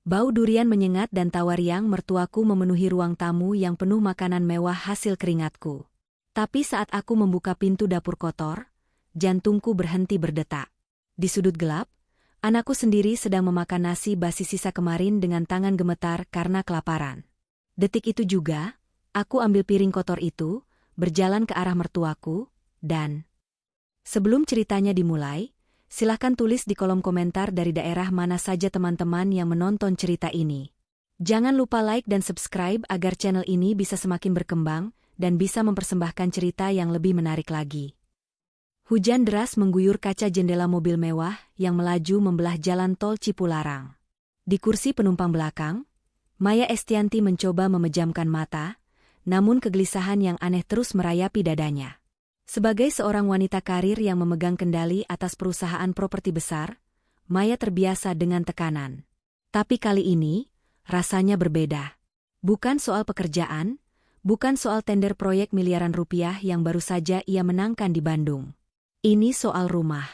Bau durian menyengat dan tawa riang mertuaku memenuhi ruang tamu yang penuh makanan mewah hasil keringatku. Tapi saat aku membuka pintu dapur kotor, jantungku berhenti berdetak. Di sudut gelap, anakku sendiri sedang memakan nasi basi sisa kemarin dengan tangan gemetar karena kelaparan. Detik itu juga, aku ambil piring kotor itu, berjalan ke arah mertuaku, dan... Sebelum ceritanya dimulai, silahkan tulis di kolom komentar dari daerah mana saja teman-teman yang menonton cerita ini. Jangan lupa like dan subscribe agar channel ini bisa semakin berkembang dan bisa mempersembahkan cerita yang lebih menarik lagi. Hujan deras mengguyur kaca jendela mobil mewah yang melaju membelah jalan tol Cipularang. Di kursi penumpang belakang, Maya Estianty mencoba memejamkan mata, namun kegelisahan yang aneh terus merayapi dadanya. Sebagai seorang wanita karir yang memegang kendali atas perusahaan properti besar, Maya terbiasa dengan tekanan. Tapi kali ini, rasanya berbeda. Bukan soal pekerjaan, bukan soal tender proyek miliaran rupiah yang baru saja ia menangkan di Bandung. Ini soal rumah.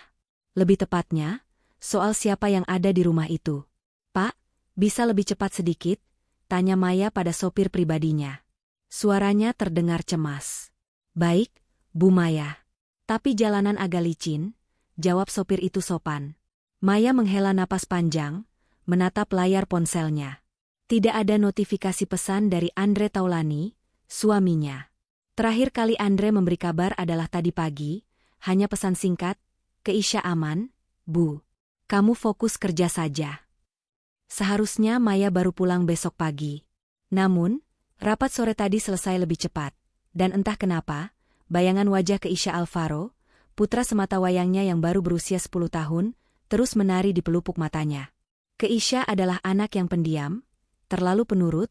Lebih tepatnya, soal siapa yang ada di rumah itu. "Pak, bisa lebih cepat sedikit?" tanya Maya pada sopir pribadinya. Suaranya terdengar cemas. "Baik, Bu Maya. Tapi jalanan agak licin," jawab sopir itu sopan. Maya menghela napas panjang, menatap layar ponselnya. Tidak ada notifikasi pesan dari Andre Taulani, suaminya. Terakhir kali Andre memberi kabar adalah tadi pagi, hanya pesan singkat, "Keisha aman, Bu. Kamu fokus kerja saja." Seharusnya Maya baru pulang besok pagi. Namun, rapat sore tadi selesai lebih cepat, dan entah kenapa, bayangan wajah Keisha Alvaro, putra sematawayangnya yang baru berusia 10 tahun, terus menari di pelupuk matanya. Keisha adalah anak yang pendiam, terlalu penurut,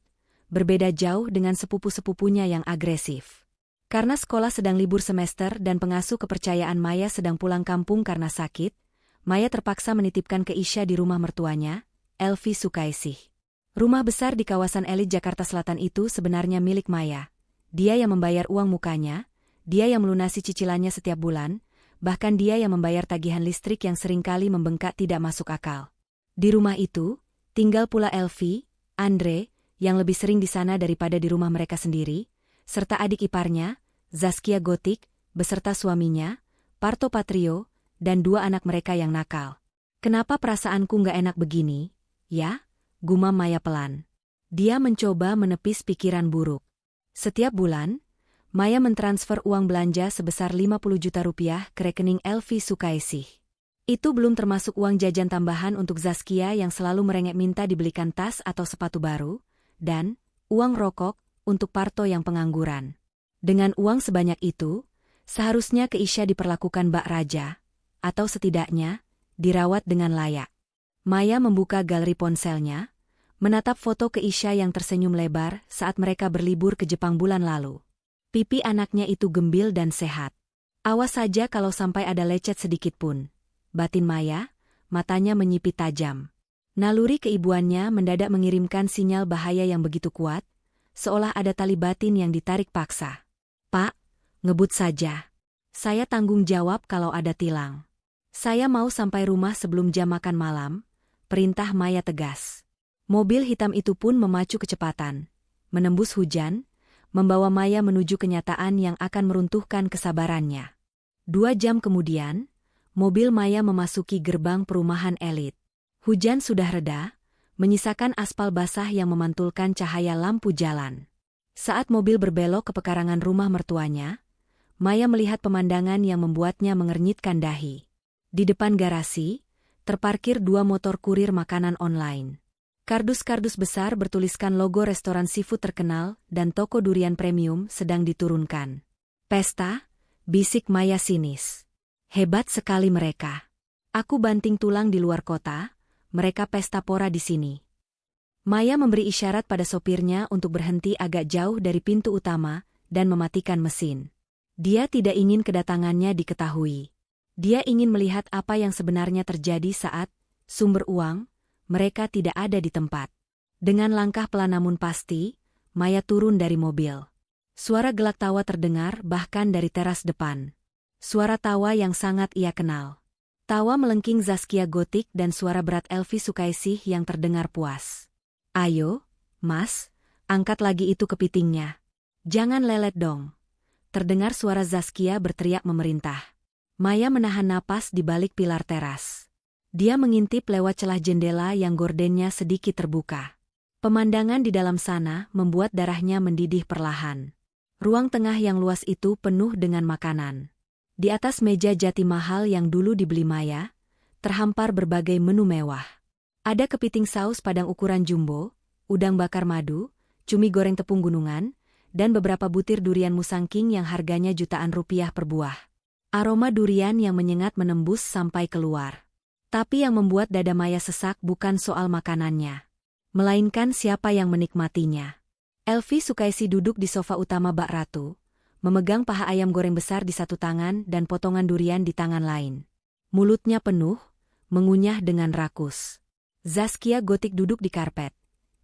berbeda jauh dengan sepupu-sepupunya yang agresif. Karena sekolah sedang libur semester dan pengasuh kepercayaan Maya sedang pulang kampung karena sakit, Maya terpaksa menitipkan Keisha di rumah mertuanya, Elvi Sukaisih. Rumah besar di kawasan elit Jakarta Selatan itu sebenarnya milik Maya. Dia yang membayar uang mukanya, dia yang melunasi cicilannya setiap bulan, bahkan dia yang membayar tagihan listrik yang seringkali membengkak tidak masuk akal. Di rumah itu, tinggal pula Elvi, Andre, yang lebih sering di sana daripada di rumah mereka sendiri, serta adik iparnya, Zaskia Gotik, beserta suaminya, Parto Patrio, dan 2 anak mereka yang nakal. "Kenapa perasaanku nggak enak begini, ya?" gumam Maya pelan. Dia mencoba menepis pikiran buruk. Setiap bulan, Maya mentransfer uang belanja sebesar 50 juta rupiah ke rekening Elvi Sukaisih. Itu belum termasuk uang jajan tambahan untuk Zaskia yang selalu merengek minta dibelikan tas atau sepatu baru, dan uang rokok untuk Parto yang pengangguran. Dengan uang sebanyak itu, seharusnya Keisha diperlakukan bak raja, atau setidaknya, dirawat dengan layak. Maya membuka galeri ponselnya, menatap foto Keisha yang tersenyum lebar saat mereka berlibur ke Jepang bulan lalu. Pipi anaknya itu gembil dan sehat. Awas saja kalau sampai ada lecet sedikit pun, batin Maya, matanya menyipit tajam. Naluri keibuannya mendadak mengirimkan sinyal bahaya yang begitu kuat, seolah ada tali batin yang ditarik paksa. "Pak, ngebut saja. Saya tanggung jawab kalau ada tilang. Saya mau sampai rumah sebelum jam makan malam," perintah Maya tegas. Mobil hitam itu pun memacu kecepatan, menembus hujan, membawa Maya menuju kenyataan yang akan meruntuhkan kesabarannya. 2 jam kemudian, mobil Maya memasuki gerbang perumahan elit. Hujan sudah reda, menyisakan aspal basah yang memantulkan cahaya lampu jalan. Saat mobil berbelok ke pekarangan rumah mertuanya, Maya melihat pemandangan yang membuatnya mengernyitkan dahi. Di depan garasi, terparkir 2 motor kurir makanan online. Kardus-kardus besar bertuliskan logo restoran seafood terkenal dan toko durian premium sedang diturunkan. "Pesta?" bisik Maya sinis. "Hebat sekali mereka. Aku banting tulang di luar kota, mereka pesta pora di sini." Maya memberi isyarat pada sopirnya untuk berhenti agak jauh dari pintu utama dan mematikan mesin. Dia tidak ingin kedatangannya diketahui. Dia ingin melihat apa yang sebenarnya terjadi saat sumber uang mereka tidak ada di tempat. Dengan langkah pelan namun pasti, Maya turun dari mobil. Suara gelak tawa terdengar bahkan dari teras depan. Suara tawa yang sangat ia kenal. Tawa melengking Zaskia Gotik dan suara berat Elvi Sukaisih yang terdengar puas. Ayo, Mas, angkat lagi itu kepitingnya. Jangan lelet dong. Terdengar suara Zaskia berteriak memerintah. Maya menahan napas di balik pilar teras. Dia mengintip lewat celah jendela yang gordennya sedikit terbuka. Pemandangan di dalam sana membuat darahnya mendidih perlahan. Ruang tengah yang luas itu penuh dengan makanan. Di atas meja jati mahal yang dulu dibeli Maya, terhampar berbagai menu mewah. Ada kepiting saus padang ukuran jumbo, udang bakar madu, cumi goreng tepung gunungan, dan beberapa butir durian musangking yang harganya jutaan rupiah per buah. Aroma durian yang menyengat menembus sampai keluar. Tapi yang membuat dada Maya sesak bukan soal makanannya, melainkan siapa yang menikmatinya. Elvi Sukaisi duduk di sofa utama Bak Ratu, memegang paha ayam goreng besar di satu tangan dan potongan durian di tangan lain. Mulutnya penuh, mengunyah dengan rakus. Zaskia Gotik duduk di karpet,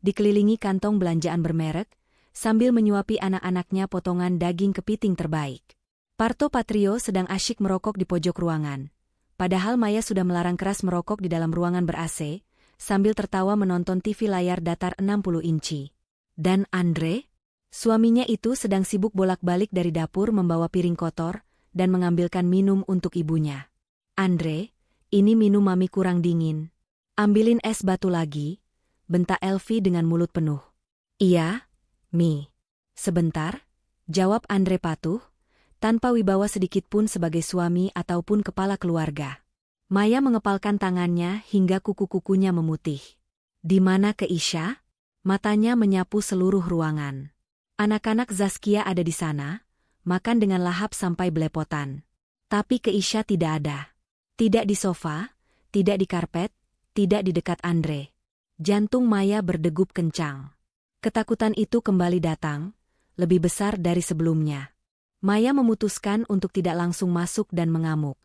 dikelilingi kantong belanjaan bermerek, sambil menyuapi anak-anaknya potongan daging kepiting terbaik. Parto Patrio sedang asyik merokok di pojok ruangan. Padahal Maya sudah melarang keras merokok di dalam ruangan ber-AC, sambil tertawa menonton TV layar datar 60 inci. Dan Andre, suaminya itu sedang sibuk bolak-balik dari dapur membawa piring kotor dan mengambilkan minum untuk ibunya. Andre, ini minum mami kurang dingin. Ambilin es batu lagi, bentak Elvi dengan mulut penuh. Iya, Mi. Sebentar, jawab Andre patuh, tanpa wibawa sedikit pun sebagai suami ataupun kepala keluarga. Maya mengepalkan tangannya hingga kuku-kukunya memutih. Di mana Keisha? Matanya menyapu seluruh ruangan. Anak-anak Zaskia ada di sana, makan dengan lahap sampai belepotan. Tapi Keisha tidak ada. Tidak di sofa, tidak di karpet, tidak di dekat Andre. Jantung Maya berdegup kencang. Ketakutan itu kembali datang, lebih besar dari sebelumnya. Maya memutuskan untuk tidak langsung masuk dan mengamuk.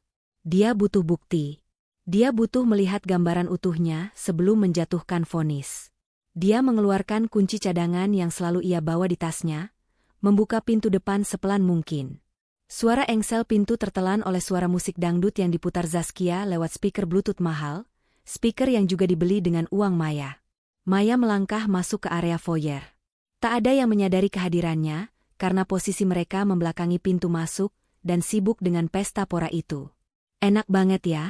Dia butuh bukti. Dia butuh melihat gambaran utuhnya sebelum menjatuhkan vonis. Dia mengeluarkan kunci cadangan yang selalu ia bawa di tasnya, membuka pintu depan sepelan mungkin. Suara engsel pintu tertelan oleh suara musik dangdut yang diputar Zaskia lewat speaker Bluetooth mahal, speaker yang juga dibeli dengan uang Maya. Maya melangkah masuk ke area foyer. Tak ada yang menyadari kehadirannya, karena posisi mereka membelakangi pintu masuk dan sibuk dengan pesta pora itu. Enak banget ya,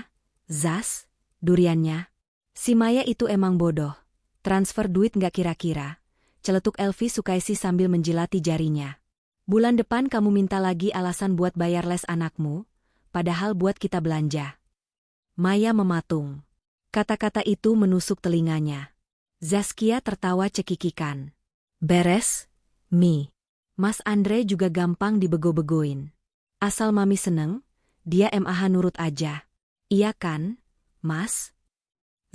Zas, duriannya. Si Maya itu emang bodoh. Transfer duit nggak kira-kira, celetuk Elvi Sukaisi sambil menjilati jarinya. Bulan depan kamu minta lagi alasan buat bayar les anakmu, padahal buat kita belanja. Maya mematung. Kata-kata itu menusuk telinganya. Zaskia tertawa cekikikan. Beres, Mi. Mas Andre juga gampang dibego-begoin. Asal Mami seneng, dia MAH nurut aja. Iya kan, Mas?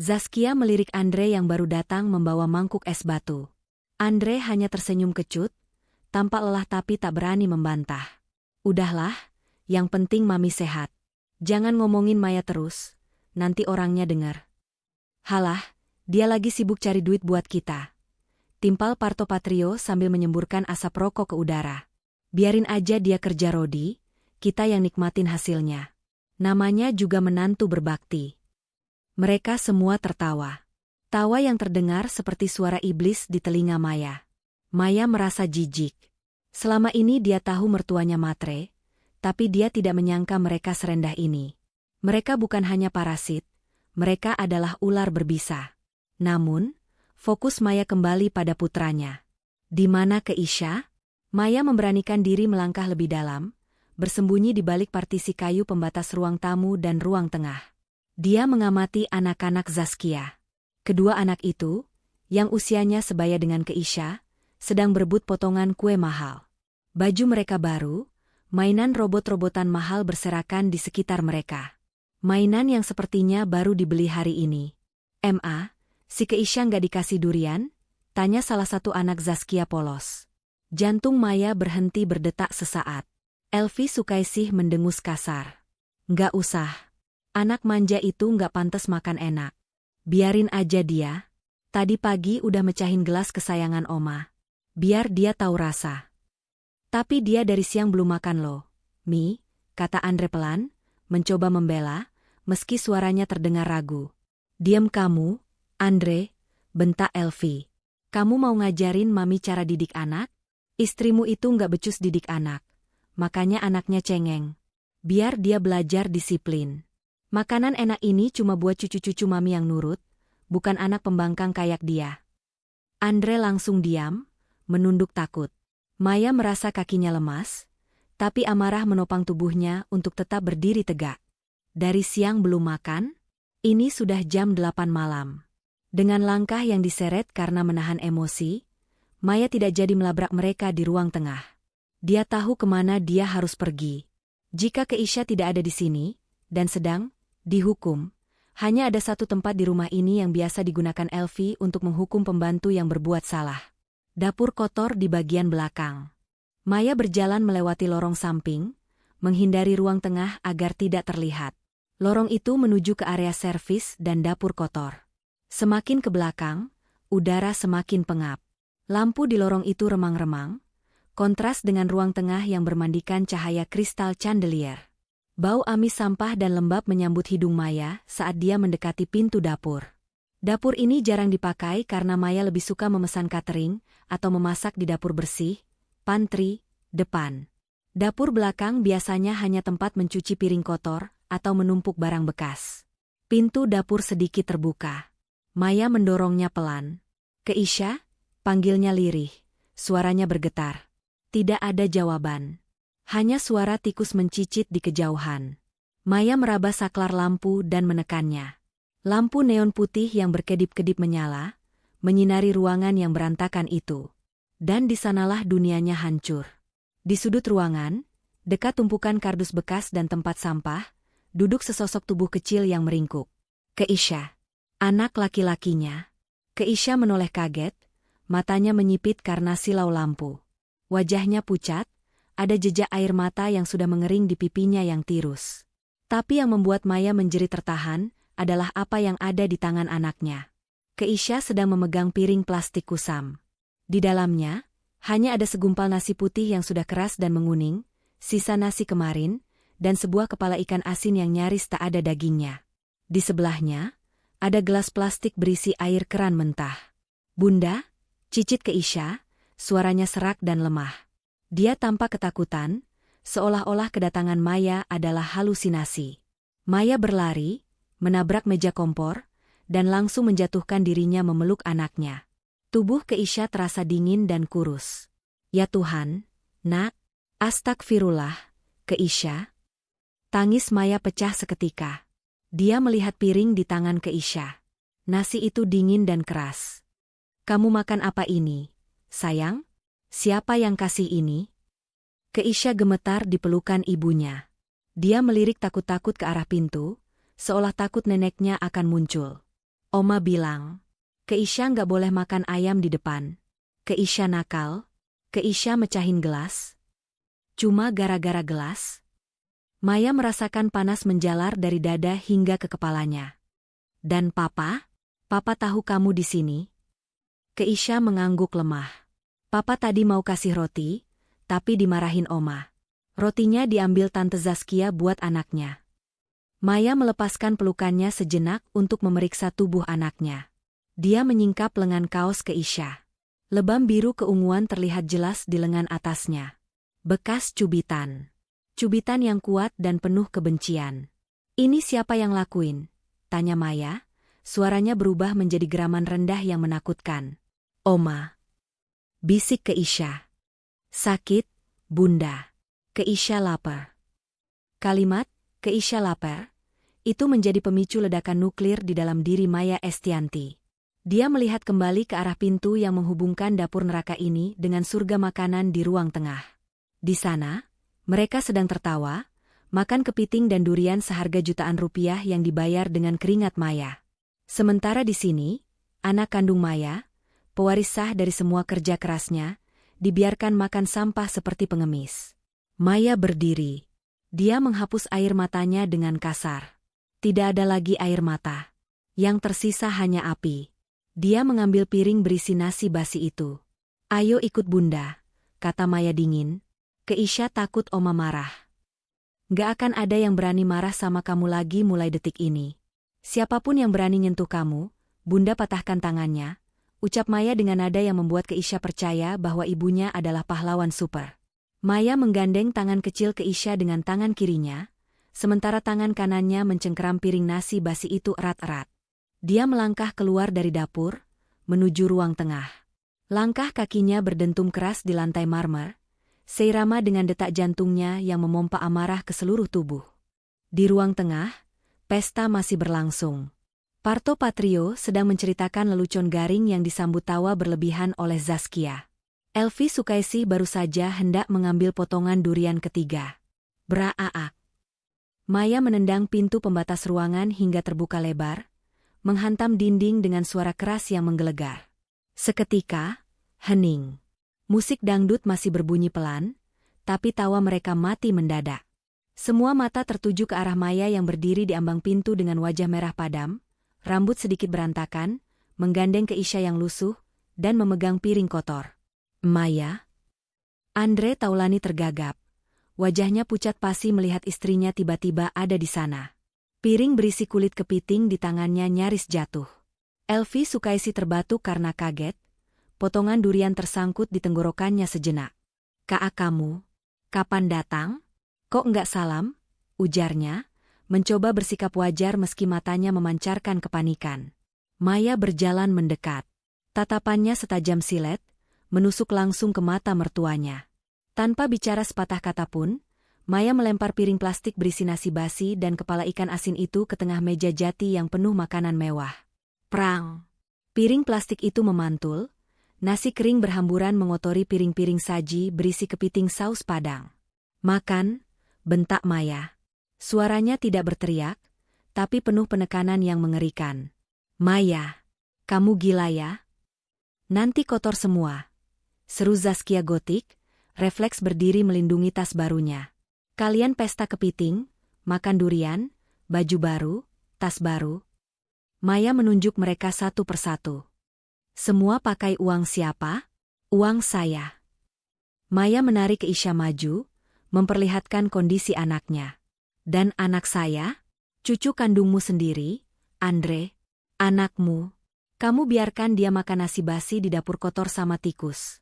Zaskia melirik Andre yang baru datang membawa mangkuk es batu. Andre hanya tersenyum kecut, tampak lelah tapi tak berani membantah. Udahlah, yang penting Mami sehat. Jangan ngomongin Maya terus, nanti orangnya dengar. Halah, dia lagi sibuk cari duit buat kita. Timpal Parto Patrio sambil menyemburkan asap rokok ke udara. Biarin aja dia kerja Rodi, kita yang nikmatin hasilnya. Namanya juga menantu berbakti. Mereka semua tertawa. Tawa yang terdengar seperti suara iblis di telinga Maya. Maya merasa jijik. Selama ini dia tahu mertuanya matre, tapi dia tidak menyangka mereka serendah ini. Mereka bukan hanya parasit, mereka adalah ular berbisa. Namun, fokus Maya kembali pada putranya. Di mana Keisha? Maya memberanikan diri melangkah lebih dalam, bersembunyi di balik partisi kayu pembatas ruang tamu dan ruang tengah. Dia mengamati anak-anak Zaskia. Kedua anak itu, yang usianya sebaya dengan Keisha, sedang berebut potongan kue mahal. Baju mereka baru, mainan robot-robotan mahal berserakan di sekitar mereka. Mainan yang sepertinya baru dibeli hari ini. Si Keisha nggak dikasih durian? Tanya salah satu anak Zaskia polos. Jantung Maya berhenti berdetak sesaat. Elvi Sukaisih mendengus kasar. Nggak usah. Anak manja itu nggak pantas makan enak. Biarin aja dia. Tadi pagi udah mecahin gelas kesayangan Oma. Biar dia tahu rasa. Tapi dia dari siang belum makan loh. Mi, kata Andre pelan, mencoba membela, meski suaranya terdengar ragu. Diam kamu, Andre, bentak Elvi. Kamu mau ngajarin Mami cara didik anak? Istrimu itu nggak becus didik anak. Makanya anaknya cengeng. Biar dia belajar disiplin. Makanan enak ini cuma buat cucu-cucu Mami yang nurut, bukan anak pembangkang kayak dia. Andre langsung diam, menunduk takut. Maya merasa kakinya lemas, tapi amarah menopang tubuhnya untuk tetap berdiri tegak. Dari siang belum makan, ini sudah jam 8 malam. Dengan langkah yang diseret karena menahan emosi, Maya tidak jadi melabrak mereka di ruang tengah. Dia tahu kemana dia harus pergi. Jika Keisha tidak ada di sini, dan sedang dihukum, hanya ada satu tempat di rumah ini yang biasa digunakan Elvi untuk menghukum pembantu yang berbuat salah. Dapur kotor di bagian belakang. Maya berjalan melewati lorong samping, menghindari ruang tengah agar tidak terlihat. Lorong itu menuju ke area servis dan dapur kotor. Semakin ke belakang, udara semakin pengap. Lampu di lorong itu remang-remang, kontras dengan ruang tengah yang bermandikan cahaya kristal chandelier. Bau amis sampah dan lembab menyambut hidung Maya saat dia mendekati pintu dapur. Dapur ini jarang dipakai karena Maya lebih suka memesan catering atau memasak di dapur bersih, pantry, depan. Dapur belakang biasanya hanya tempat mencuci piring kotor atau menumpuk barang bekas. Pintu dapur sedikit terbuka. Maya mendorongnya pelan. Keisha, panggilnya lirih. Suaranya bergetar. Tidak ada jawaban. Hanya suara tikus mencicit di kejauhan. Maya meraba saklar lampu dan menekannya. Lampu neon putih yang berkedip-kedip menyala, menyinari ruangan yang berantakan itu. Dan di sanalah dunianya hancur. Di sudut ruangan, dekat tumpukan kardus bekas dan tempat sampah, duduk sesosok tubuh kecil yang meringkuk. Keisha. Anak laki-lakinya. Keisha menoleh kaget, matanya menyipit karena silau lampu. Wajahnya pucat, ada jejak air mata yang sudah mengering di pipinya yang tirus. Tapi yang membuat Maya menjerit tertahan, adalah apa yang ada di tangan anaknya. Keisha sedang memegang piring plastik kusam. Di dalamnya, hanya ada segumpal nasi putih yang sudah keras dan menguning, sisa nasi kemarin, dan sebuah kepala ikan asin yang nyaris tak ada dagingnya. Di sebelahnya, ada gelas plastik berisi air keran mentah. Bunda, cicit Keisha, suaranya serak dan lemah. Dia tampak ketakutan, seolah-olah kedatangan Maya adalah halusinasi. Maya berlari, menabrak meja kompor, dan langsung menjatuhkan dirinya memeluk anaknya. Tubuh Keisha terasa dingin dan kurus. Ya Tuhan, nak, astagfirullah, Keisha. Tangis Maya pecah seketika. Dia melihat piring di tangan Keisha. Nasi itu dingin dan keras. Kamu makan apa ini, sayang? Siapa yang kasih ini? Keisha gemetar di pelukan ibunya. Dia melirik takut-takut ke arah pintu, seolah takut neneknya akan muncul. Oma bilang, Keisha nggak boleh makan ayam di depan. Keisha nakal. Keisha mecahin gelas. Cuma gara-gara gelas? Maya merasakan panas menjalar dari dada hingga ke kepalanya. Dan papa? Papa tahu kamu di sini? Keisha mengangguk lemah. Papa tadi mau kasih roti, tapi dimarahin Oma. Rotinya diambil Tante Zaskia buat anaknya. Maya melepaskan pelukannya sejenak untuk memeriksa tubuh anaknya. Dia menyingkap lengan kaos Keisha. Lebam biru keunguan terlihat jelas di lengan atasnya. Bekas cubitan. Cubitan yang kuat dan penuh kebencian. Ini siapa yang lakuin? Tanya Maya. Suaranya berubah menjadi geraman rendah yang menakutkan. Oma. Bisik Keisha. Sakit, Bunda. Keisha lapar. Kalimat, Keisha lapar, itu menjadi pemicu ledakan nuklir di dalam diri Maya Estianty. Dia melihat kembali ke arah pintu yang menghubungkan dapur neraka ini dengan surga makanan di ruang tengah. Di sana, mereka sedang tertawa, makan kepiting dan durian seharga jutaan rupiah yang dibayar dengan keringat Maya. Sementara di sini, anak kandung Maya, pewaris sah dari semua kerja kerasnya, dibiarkan makan sampah seperti pengemis. Maya berdiri. Dia menghapus air matanya dengan kasar. Tidak ada lagi air mata. Yang tersisa hanya api. Dia mengambil piring berisi nasi basi itu. Ayo ikut Bunda, kata Maya dingin. Keisha takut Oma marah. Gak akan ada yang berani marah sama kamu lagi mulai detik ini. Siapapun yang berani nyentuh kamu, Bunda patahkan tangannya, ucap Maya dengan nada yang membuat Keisha percaya bahwa ibunya adalah pahlawan super. Maya menggandeng tangan kecil Keisha dengan tangan kirinya, sementara tangan kanannya mencengkeram piring nasi basi itu erat-erat. Dia melangkah keluar dari dapur, menuju ruang tengah. Langkah kakinya berdentum keras di lantai marmer, seirama dengan detak jantungnya yang memompa amarah ke seluruh tubuh. Di ruang tengah, pesta masih berlangsung. Parto Patrio sedang menceritakan lelucon garing yang disambut tawa berlebihan oleh Zaskia. Elvi Sukaisi baru saja hendak mengambil potongan durian ketiga. Braa. Maya menendang pintu pembatas ruangan hingga terbuka lebar, menghantam dinding dengan suara keras yang menggelegar. Seketika, hening. Musik dangdut masih berbunyi pelan, tapi tawa mereka mati mendadak. Semua mata tertuju ke arah Maya yang berdiri di ambang pintu dengan wajah merah padam, rambut sedikit berantakan, menggandeng Keisha yang lusuh, dan memegang piring kotor. Maya? Andre Taulani tergagap. Wajahnya pucat pasi melihat istrinya tiba-tiba ada di sana. Piring berisi kulit kepiting di tangannya nyaris jatuh. Elvi Sukaisi terbatuk karena kaget. Potongan durian tersangkut di tenggorokannya sejenak. "Kak, kamu? Kapan datang? Kok enggak salam?" ujarnya, mencoba bersikap wajar meski matanya memancarkan kepanikan. Maya berjalan mendekat. Tatapannya setajam silet, menusuk langsung ke mata mertuanya. Tanpa bicara sepatah kata pun, Maya melempar piring plastik berisi nasi basi dan kepala ikan asin itu ke tengah meja jati yang penuh makanan mewah. Prang! Piring plastik itu memantul, nasi kering berhamburan mengotori piring-piring saji berisi kepiting saus padang. "Makan," bentak Maya. Suaranya tidak berteriak, tapi penuh penekanan yang mengerikan. "Maya, kamu gila ya? Nanti kotor semua," seru Zaskia Gotik, refleks berdiri melindungi tas barunya. "Kalian pesta kepiting, makan durian, baju baru, tas baru." Maya menunjuk mereka satu persatu. "Semua pakai uang siapa?" "Uang saya." Maya menarik Keisha maju, memperlihatkan kondisi anaknya. "Dan anak saya? Cucu kandungmu sendiri, Andre. Anakmu. Kamu biarkan dia makan nasi basi di dapur kotor sama tikus.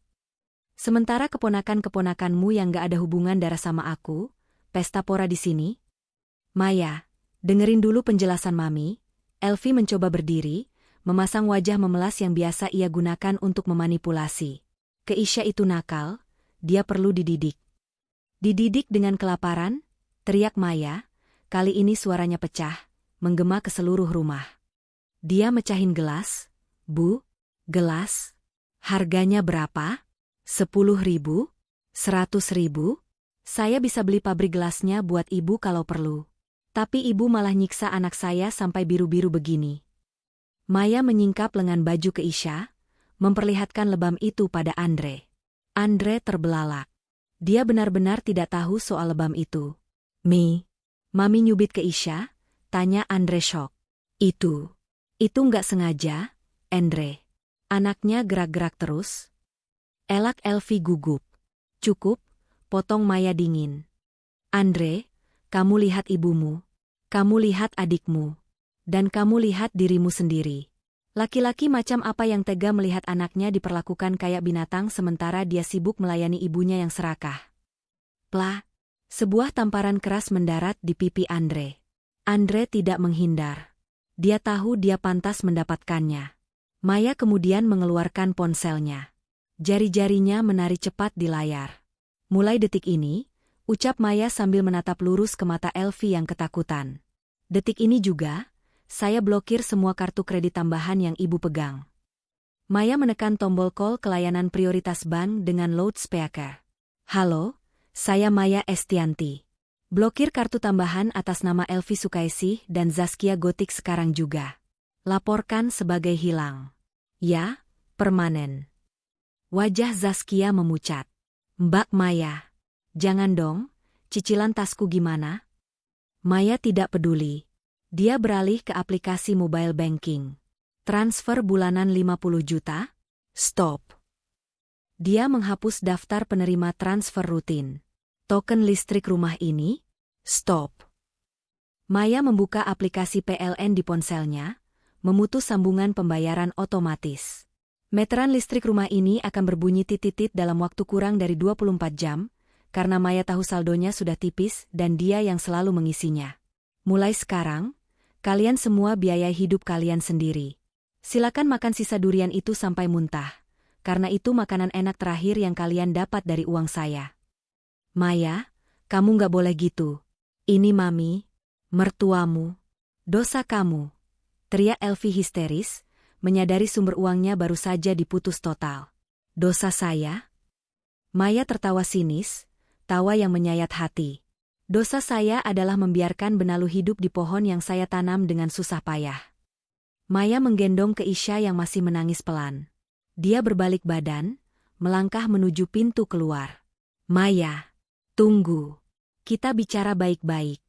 Sementara keponakan-keponakanmu yang gak ada hubungan darah sama aku, pesta pora di sini." "Maya, dengerin dulu penjelasan Mami." Elvi mencoba berdiri, memasang wajah memelas yang biasa ia gunakan untuk memanipulasi. "Keisha itu nakal, dia perlu dididik." "Dididik dengan kelaparan?" teriak Maya, kali ini suaranya pecah, menggema ke seluruh rumah. Dia mecahin gelas. "Bu, gelas? Harganya berapa? 10.000? 100.000? Saya bisa beli pabrik gelasnya buat ibu kalau perlu. Tapi ibu malah nyiksa anak saya sampai biru-biru begini." Maya menyingkap lengan baju Keisha, memperlihatkan lebam itu pada Andre. Andre terbelalak. Dia benar-benar tidak tahu soal lebam itu. Mami nyubit Keisha?" tanya Andre shock. Itu nggak sengaja, Andre." Anaknya gerak-gerak terus. Elak Elvi gugup. "Cukup," potong Maya dingin. "Andre, kamu lihat ibumu. Kamu lihat adikmu. Dan kamu lihat dirimu sendiri. Laki-laki macam apa yang tega melihat anaknya diperlakukan kayak binatang sementara dia sibuk melayani ibunya yang serakah?" Plah! Sebuah tamparan keras mendarat di pipi Andre. Andre tidak menghindar. Dia tahu dia pantas mendapatkannya. Maya kemudian mengeluarkan ponselnya. Jari-jarinya menari cepat di layar. "Mulai detik ini," ucap Maya sambil menatap lurus ke mata Elvi yang ketakutan. "Detik ini juga, saya blokir semua kartu kredit tambahan yang ibu pegang." Maya menekan tombol call ke layanan prioritas bank dengan loudspeaker. "Halo, saya Maya Estianti. Blokir kartu tambahan atas nama Elvi Sukaisi dan Zaskia Gotik sekarang juga. Laporkan sebagai hilang. Ya, permanen." Wajah Zaskia memucat. "Mbak Maya, jangan dong, cicilan tasku gimana?" Maya tidak peduli. Dia beralih ke aplikasi mobile banking. "Transfer bulanan 50 juta? Stop." Dia menghapus daftar penerima transfer rutin. "Token listrik rumah ini? Stop." Maya membuka aplikasi PLN di ponselnya, memutus sambungan pembayaran otomatis. Meteran listrik rumah ini akan berbunyi titit-titit dalam waktu kurang dari 24 jam, karena Maya tahu saldonya sudah tipis dan dia yang selalu mengisinya. Mulai sekarang, kalian semua biayai hidup kalian sendiri. Silakan makan sisa durian itu sampai muntah, karena itu makanan enak terakhir yang kalian dapat dari uang saya. Maya, kamu nggak boleh gitu. Ini Mami, mertuamu. Dosa kamu, teriak Elvi histeris, menyadari sumber uangnya baru saja diputus total. Dosa saya? Maya tertawa sinis, tawa yang menyayat hati. Dosa saya adalah membiarkan benalu hidup di pohon yang saya tanam dengan susah payah. Maya menggendong Keisha yang masih menangis pelan. Dia berbalik badan, melangkah menuju pintu keluar. Maya, tunggu. Kita bicara baik-baik.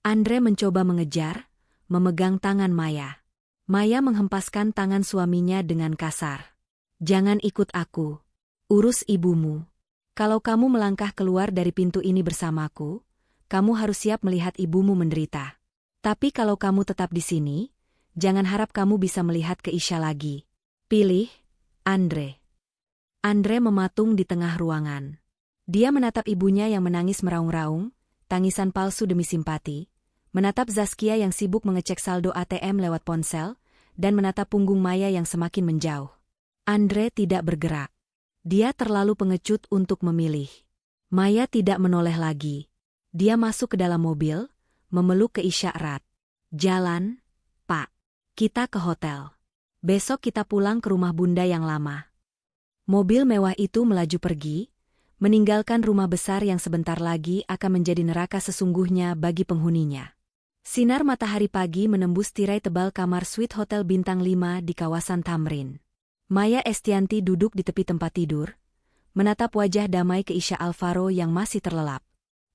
Andre mencoba mengejar, memegang tangan Maya. Maya menghempaskan tangan suaminya dengan kasar. Jangan ikut aku. Urus ibumu. Kalau kamu melangkah keluar dari pintu ini bersamaku, kamu harus siap melihat ibumu menderita. Tapi kalau kamu tetap di sini, jangan harap kamu bisa melihat Keisha lagi. Pilih, Andre. Andre mematung di tengah ruangan. Dia menatap ibunya yang menangis meraung-raung, tangisan palsu demi simpati, menatap Zaskia yang sibuk mengecek saldo ATM lewat ponsel, dan menatap punggung Maya yang semakin menjauh. Andre tidak bergerak. Dia terlalu pengecut untuk memilih. Maya tidak menoleh lagi. Dia masuk ke dalam mobil, memeluk Keisha erat. Jalan, Pak. Kita ke hotel. Besok kita pulang ke rumah Bunda yang lama. Mobil mewah itu melaju pergi, meninggalkan rumah besar yang sebentar lagi akan menjadi neraka sesungguhnya bagi penghuninya. Sinar matahari pagi menembus tirai tebal kamar suite Hotel Bintang 5 di kawasan Tamrin. Maya Estianti duduk di tepi tempat tidur, menatap wajah damai Keisha Alvaro yang masih terlelap.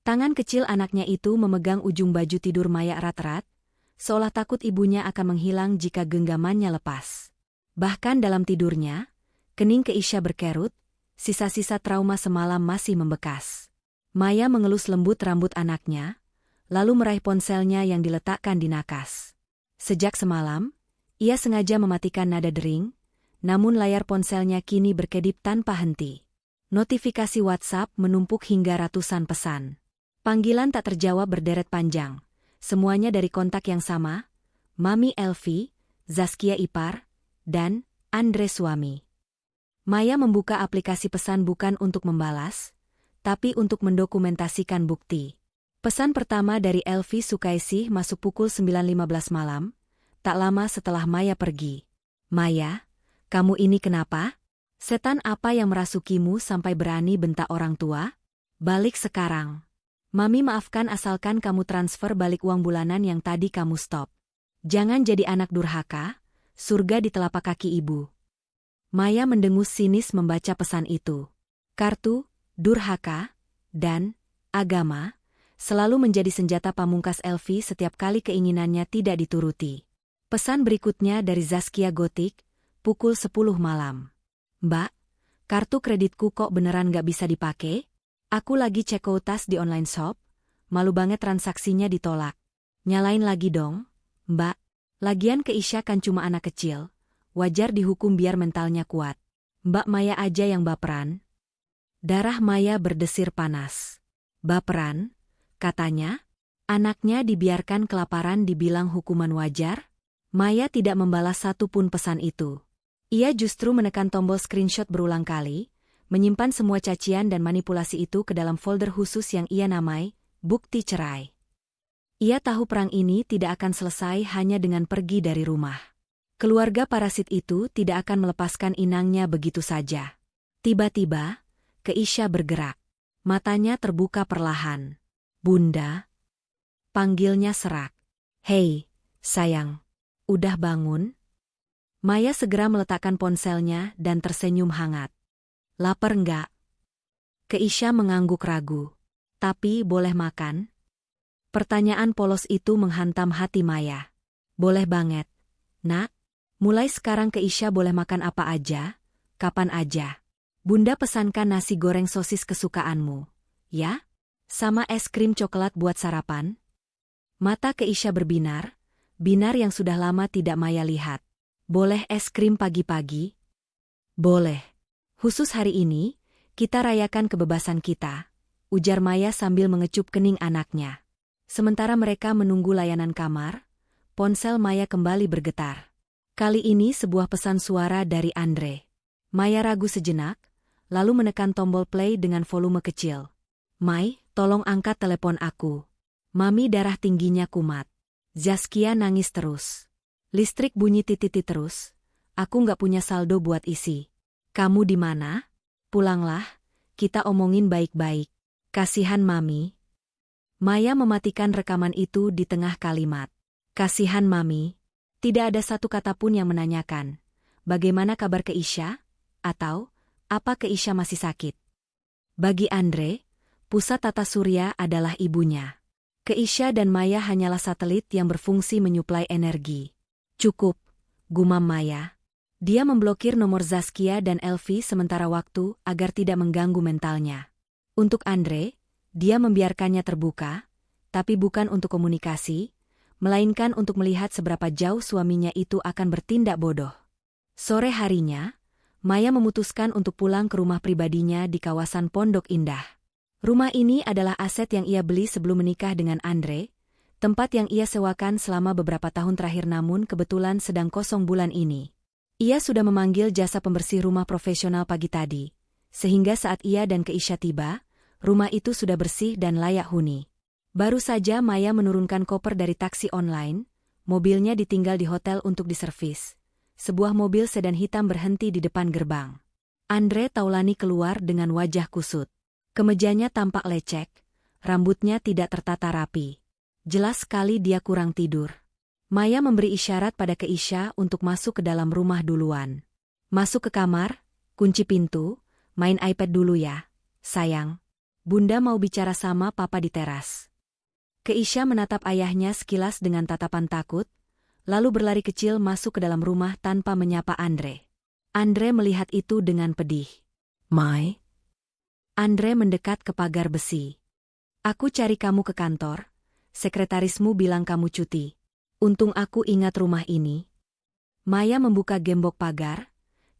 Tangan kecil anaknya itu memegang ujung baju tidur Maya erat-erat, seolah takut ibunya akan menghilang jika genggamannya lepas. Bahkan dalam tidurnya, kening Keisha berkerut, sisa-sisa trauma semalam masih membekas. Maya mengelus lembut rambut anaknya, lalu meraih ponselnya yang diletakkan di nakas. Sejak semalam, ia sengaja mematikan nada dering, namun layar ponselnya kini berkedip tanpa henti. Notifikasi WhatsApp menumpuk hingga ratusan pesan. Panggilan tak terjawab berderet panjang, semuanya dari kontak yang sama, Mami Elvi, Zaskia ipar, dan Andre suami. Maya membuka aplikasi pesan bukan untuk membalas, tapi untuk mendokumentasikan bukti. Pesan pertama dari Elvi Sukaisih masuk pukul 9.15 malam, tak lama setelah Maya pergi. Maya, kamu ini kenapa? Setan apa yang merasukimu sampai berani bentak orang tua? Balik sekarang. Mami maafkan asalkan kamu transfer balik uang bulanan yang tadi kamu stop. Jangan jadi anak durhaka, surga di telapak kaki ibu. Maya mendengus sinis membaca pesan itu. Kartu, durhaka, dan agama selalu menjadi senjata pamungkas Elvi setiap kali keinginannya tidak dituruti. Pesan berikutnya dari Zaskia Gotik, pukul 10 malam. Mbak, kartu kreditku kok beneran gak bisa dipakai? Aku lagi cek kuotas di online shop, malu banget transaksinya ditolak. Nyalain lagi dong, Mbak. Lagian Keisha kan cuma anak kecil, wajar dihukum biar mentalnya kuat. Mbak Maya aja yang baperan. Darah Maya berdesir panas. Baperan? Katanya, anaknya dibiarkan kelaparan dibilang hukuman wajar? Maya tidak membalas satupun pesan itu. Ia justru menekan tombol screenshot berulang kali, menyimpan semua cacian dan manipulasi itu ke dalam folder khusus yang ia namai, bukti cerai. Ia tahu perang ini tidak akan selesai hanya dengan pergi dari rumah. Keluarga parasit itu tidak akan melepaskan inangnya begitu saja. Tiba-tiba, Keisha bergerak. Matanya terbuka perlahan. Bunda? Panggilnya serak. Hei, sayang. Udah bangun? Maya segera meletakkan ponselnya dan tersenyum hangat. Lapar enggak? Keisha mengangguk ragu. Tapi boleh makan? Pertanyaan polos itu menghantam hati Maya. Boleh banget, Nak. Mulai sekarang Keisha boleh makan apa aja, kapan aja. Bunda pesankan nasi goreng sosis kesukaanmu, ya? Sama es krim coklat buat sarapan? Mata Keisha berbinar, binar yang sudah lama tidak Maya lihat. Boleh es krim pagi-pagi? Boleh. Khusus hari ini, kita rayakan kebebasan kita, ujar Maya sambil mengecup kening anaknya. Sementara mereka menunggu layanan kamar, ponsel Maya kembali bergetar. Kali ini sebuah pesan suara dari Andre. Maya ragu sejenak, lalu menekan tombol play dengan volume kecil. "Mai, tolong angkat telepon aku. Mami darah tingginya kumat." Zaskia nangis terus. Listrik bunyi tititi terus. Aku nggak punya saldo buat isi. "Kamu di mana? Pulanglah, kita omongin baik-baik. Kasihan Mami." Maya mematikan rekaman itu di tengah kalimat. Kasihan Mami. Tidak ada satu kata pun yang menanyakan, bagaimana kabar Keisha? Atau, apa Keisha masih sakit? Bagi Andre, pusat tata surya adalah ibunya. Keisha dan Maya hanyalah satelit yang berfungsi menyuplai energi. "Cukup," gumam Maya. Dia memblokir nomor Zaskia dan Elvi sementara waktu agar tidak mengganggu mentalnya. Untuk Andre, dia membiarkannya terbuka, tapi bukan untuk komunikasi, melainkan untuk melihat seberapa jauh suaminya itu akan bertindak bodoh. Sore harinya, Maya memutuskan untuk pulang ke rumah pribadinya di kawasan Pondok Indah. Rumah ini adalah aset yang ia beli sebelum menikah dengan Andre, tempat yang ia sewakan selama beberapa tahun terakhir namun kebetulan sedang kosong bulan ini. Ia sudah memanggil jasa pembersih rumah profesional pagi tadi, sehingga saat ia dan Keisha tiba, rumah itu sudah bersih dan layak huni. Baru saja Maya menurunkan koper dari taksi online, mobilnya ditinggal di hotel untuk diservis. Sebuah mobil sedan hitam berhenti di depan gerbang. Andre Taulani keluar dengan wajah kusut. Kemejanya tampak lecek, rambutnya tidak tertata rapi. Jelas sekali dia kurang tidur. Maya memberi isyarat pada Keisha untuk masuk ke dalam rumah duluan. "Masuk ke kamar, kunci pintu, main iPad dulu ya, sayang. Bunda mau bicara sama papa di teras." Keisha menatap ayahnya sekilas dengan tatapan takut, lalu berlari kecil masuk ke dalam rumah tanpa menyapa Andre. Andre melihat itu dengan pedih. "Mai?" Andre mendekat ke pagar besi. "Aku cari kamu ke kantor, sekretarismu bilang kamu cuti. Untung aku ingat rumah ini." Maya membuka gembok pagar,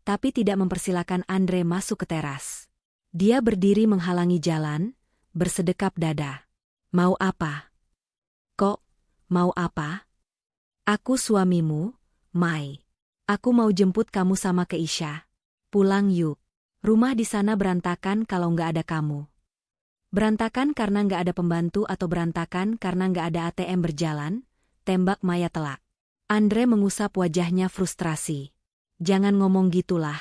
tapi tidak mempersilakan Andre masuk ke teras. Dia berdiri menghalangi jalan, bersedekap dada. "Mau apa?" "Kok, mau apa?" "Aku suamimu, Mai. Aku mau jemput kamu sama Keisha. Pulang yuk. Rumah di sana berantakan kalau nggak ada kamu." "Berantakan karena nggak ada pembantu atau berantakan karena nggak ada ATM berjalan?" tembak Maya telak. Andre mengusap wajahnya frustrasi. "Jangan ngomong gitulah.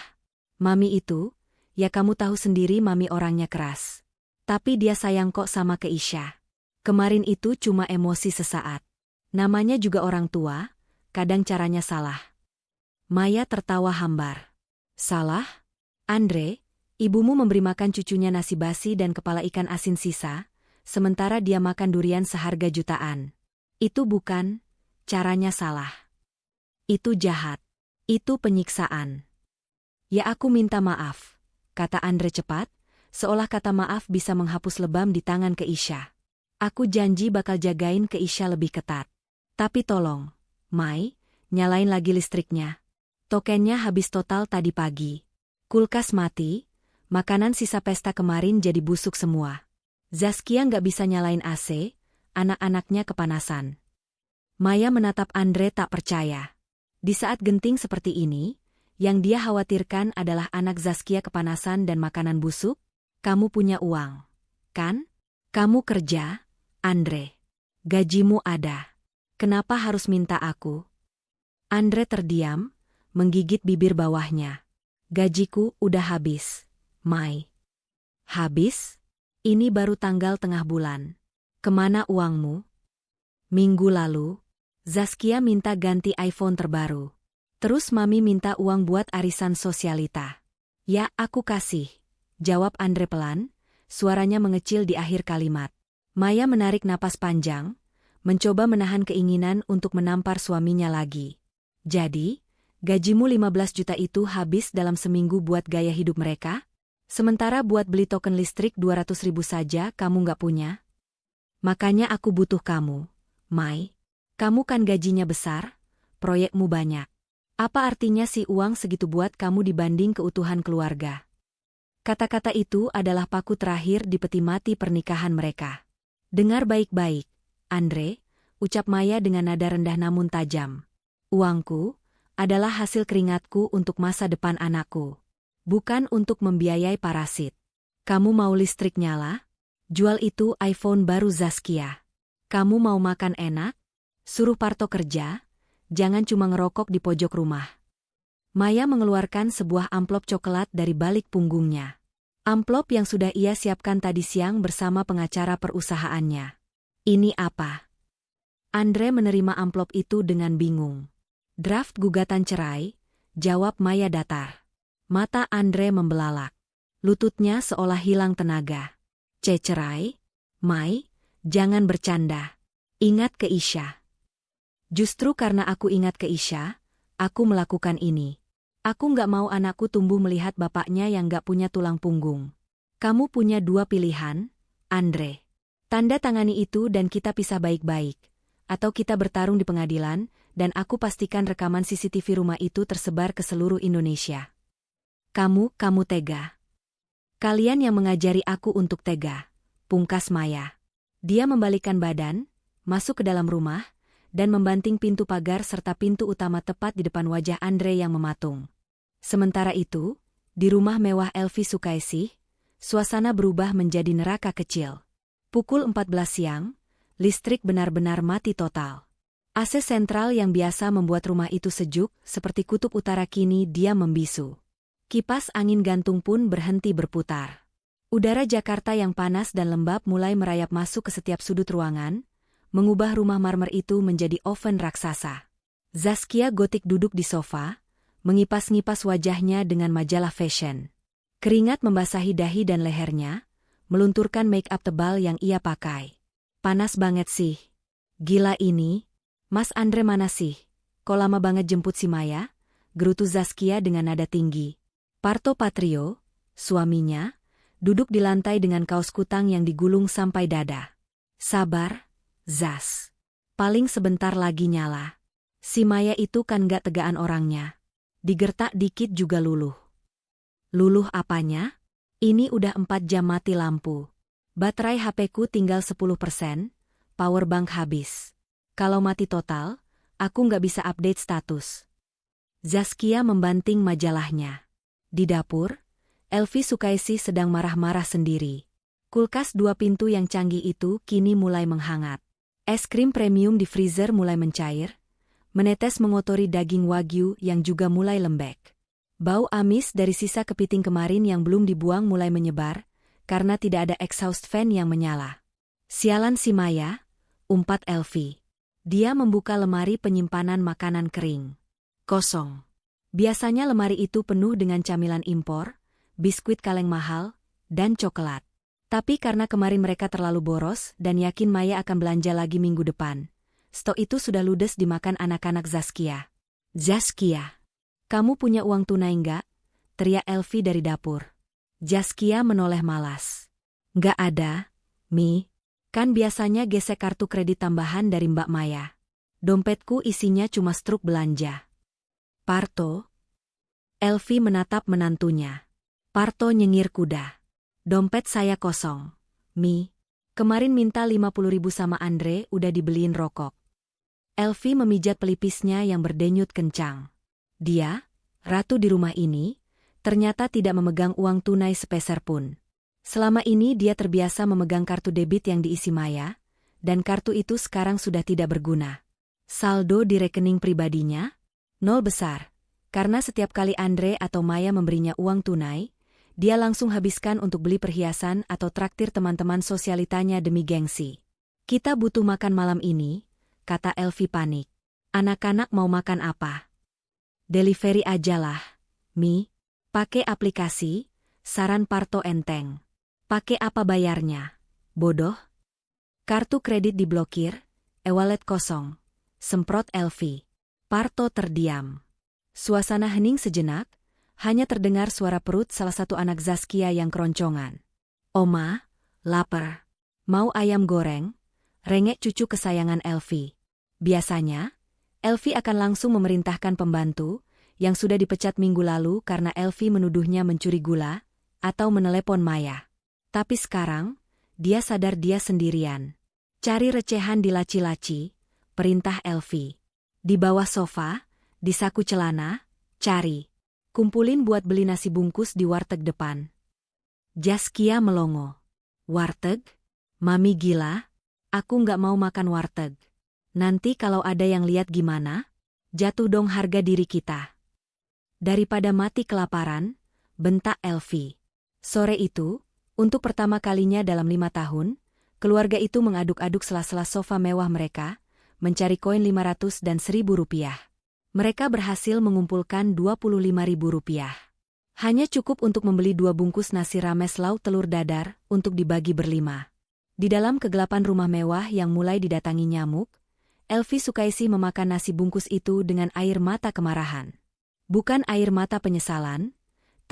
Mami itu, ya kamu tahu sendiri Mami orangnya keras. Tapi dia sayang kok sama Keisha. Kemarin itu cuma emosi sesaat. Namanya juga orang tua, kadang caranya salah." Maya tertawa hambar. "Salah? Andre, ibumu memberi makan cucunya nasi basi dan kepala ikan asin sisa, sementara dia makan durian seharga jutaan. Itu bukan caranya salah. Itu jahat. Itu penyiksaan." "Ya aku minta maaf," kata Andre cepat, seolah kata maaf bisa menghapus lebam di tangan Keisha. "Aku janji bakal jagain Keisha lebih ketat. Tapi tolong, Mai, nyalain lagi listriknya. Tokennya habis total tadi pagi. Kulkas mati, makanan sisa pesta kemarin jadi busuk semua. Zaskia nggak bisa nyalain AC, anak-anaknya kepanasan." Maya menatap Andre tak percaya. Di saat genting seperti ini, yang dia khawatirkan adalah anak Zaskia kepanasan dan makanan busuk. "Kamu punya uang, kan? Kamu kerja, Andre. Gajimu ada. Kenapa harus minta aku?" Andre terdiam, menggigit bibir bawahnya. "Gajiku udah habis, Mai." "Habis? Ini baru tanggal tengah bulan. Kemana uangmu?" "Minggu lalu, Zaskia minta ganti iPhone terbaru. Terus Mami minta uang buat arisan sosialita. Ya aku kasih," jawab Andre pelan, suaranya mengecil di akhir kalimat. Maya menarik napas panjang, mencoba menahan keinginan untuk menampar suaminya lagi. "Jadi, gajimu 15 juta itu habis dalam seminggu buat gaya hidup mereka? Sementara buat beli token listrik 200.000 saja kamu nggak punya? Makanya aku butuh kamu, Mai. Kamu kan gajinya besar, proyekmu banyak. Apa artinya si uang segitu buat kamu dibanding keutuhan keluarga? Kata-kata itu adalah paku terakhir di peti mati pernikahan mereka. Dengar baik-baik, Andre, ucap Maya dengan nada rendah namun tajam. Uangku adalah hasil keringatku untuk masa depan anakku. Bukan untuk membiayai parasit. Kamu mau listrik nyala? Jual itu iPhone baru Zaskia. Kamu mau makan enak? Suruh Parto kerja, jangan cuma ngerokok di pojok rumah. Maya mengeluarkan sebuah amplop coklat dari balik punggungnya. Amplop yang sudah ia siapkan tadi siang bersama pengacara perusahaannya. Ini apa? Andre menerima amplop itu dengan bingung. Draft gugatan cerai, jawab Maya datar. Mata Andre membelalak. Lututnya seolah hilang tenaga. Cerai? Mai, jangan bercanda. Ingat ke Isya. Justru karena aku ingat ke Isya, aku melakukan ini. Aku nggak mau anakku tumbuh melihat bapaknya yang nggak punya tulang punggung. Kamu punya dua pilihan, Andre. Tanda tangani itu dan kita pisah baik-baik. Atau kita bertarung di pengadilan, dan aku pastikan rekaman CCTV rumah itu tersebar ke seluruh Indonesia. Kamu tega. Kalian yang mengajari aku untuk tega, pungkas Maya. Dia membalikkan badan, masuk ke dalam rumah, dan membanting pintu pagar serta pintu utama tepat di depan wajah Andre yang mematung. Sementara itu, di rumah mewah Elvi Sukaisih, suasana berubah menjadi neraka kecil. Pukul 14 siang, listrik benar-benar mati total. AC sentral yang biasa membuat rumah itu sejuk, seperti kutub utara kini dia membisu. Kipas angin gantung pun berhenti berputar. Udara Jakarta yang panas dan lembab mulai merayap masuk ke setiap sudut ruangan, mengubah rumah marmer itu menjadi oven raksasa. Zaskia gotik duduk di sofa, mengipas-ngipas wajahnya dengan majalah fashion. Keringat membasahi dahi dan lehernya, melunturkan make-up tebal yang ia pakai. Panas banget sih. Gila ini. Mas Andre mana sih? Kok lama banget jemput si Maya? Gerutu Zaskia dengan nada tinggi. Parto Patrio, suaminya, duduk di lantai dengan kaos kutang yang digulung sampai dada. Sabar, Zas. Paling sebentar lagi nyala. Si Maya itu kan gak tegaan orangnya. Digertak dikit juga luluh. Luluh apanya? Ini udah 4 jam mati lampu. Baterai HP-ku tinggal 10%, powerbank habis. Kalau mati total, aku nggak bisa update status. Zaskia membanting majalahnya. Di dapur, Elvi Sukaisih sedang marah-marah sendiri. Kulkas 2 pintu yang canggih itu kini mulai menghangat. Es krim premium di freezer mulai mencair, menetes mengotori daging wagyu yang juga mulai lembek. Bau amis dari sisa kepiting kemarin yang belum dibuang mulai menyebar, karena tidak ada exhaust fan yang menyala. Sialan si Maya, umpat Elvi. Dia membuka lemari penyimpanan makanan kering. Kosong. Biasanya lemari itu penuh dengan camilan impor, biskuit kaleng mahal, dan coklat. Tapi karena kemarin mereka terlalu boros dan yakin Maya akan belanja lagi minggu depan, stok itu sudah ludes dimakan anak-anak Zaskia. Zaskia, kamu punya uang tunai nggak? Teriak Elvi dari dapur. Zaskia menoleh malas. Nggak ada, Mi. Kan biasanya gesek kartu kredit tambahan dari Mbak Maya. Dompetku isinya cuma struk belanja. Parto? Elvi menatap menantunya. Parto nyengir kuda. Dompet saya kosong. Mi, kemarin minta 50.000 sama Andre udah dibeliin rokok. Elvi memijat pelipisnya yang berdenyut kencang. Dia, ratu di rumah ini, ternyata tidak memegang uang tunai sepeser pun. Selama ini dia terbiasa memegang kartu debit yang diisi Maya, dan kartu itu sekarang sudah tidak berguna. Saldo di rekening pribadinya? 0 besar, karena setiap kali Andre atau Maya memberinya uang tunai, dia langsung habiskan untuk beli perhiasan atau traktir teman-teman sosialitanya demi gengsi. Kita butuh makan malam ini, kata Elvi panik. Anak-anak mau makan apa? Delivery ajalah, Mi. Pakai aplikasi, saran Parto enteng. Pakai apa bayarnya? Bodoh. Kartu kredit diblokir, e-wallet kosong. Semprot Elvi. Parto terdiam. Suasana hening sejenak, hanya terdengar suara perut salah satu anak Zaskia yang keroncongan. Oma, lapar. Mau ayam goreng? Rengek cucu kesayangan Elvi. Biasanya, Elvi akan langsung memerintahkan pembantu, yang sudah dipecat minggu lalu karena Elvi menuduhnya mencuri gula atau menelepon Maya. Tapi sekarang, dia sadar dia sendirian. Cari recehan di laci-laci, perintah Elvi. Di bawah sofa, di saku celana, cari. Kumpulin buat beli nasi bungkus di warteg depan. Zaskia melongo. Warteg? Mami gila? Aku nggak mau makan warteg. Nanti kalau ada yang lihat gimana? Jatuh dong harga diri kita. Daripada mati kelaparan, bentak Elvi. Sore itu, untuk pertama kalinya dalam 5 tahun, keluarga itu mengaduk-aduk sela-sela sofa mewah mereka, mencari koin 500 dan 1.000 rupiah. Mereka berhasil mengumpulkan 25.000 rupiah. Hanya cukup untuk membeli 2 bungkus nasi rames lauk telur dadar untuk dibagi berlima. Di dalam kegelapan rumah mewah yang mulai didatangi nyamuk, Elvi Sukaisi memakan nasi bungkus itu dengan air mata kemarahan. Bukan air mata penyesalan,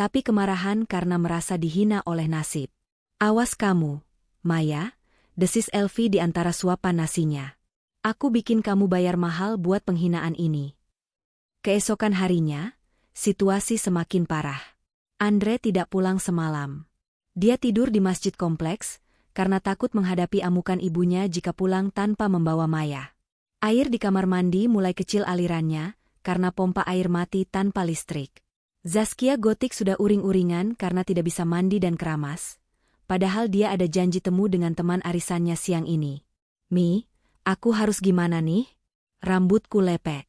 tapi kemarahan karena merasa dihina oleh nasib. Awas kamu, Maya, desis Elvi di antara suapan nasinya. Aku bikin kamu bayar mahal buat penghinaan ini. Keesokan harinya, situasi semakin parah. Andre tidak pulang semalam. Dia tidur di masjid kompleks, karena takut menghadapi amukan ibunya jika pulang tanpa membawa Maya. Air di kamar mandi mulai kecil alirannya, karena pompa air mati tanpa listrik. Zaskia Gotik sudah uring-uringan karena tidak bisa mandi dan keramas, padahal dia ada janji temu dengan teman arisannya siang ini. Mi, aku harus gimana nih? Rambutku lepek.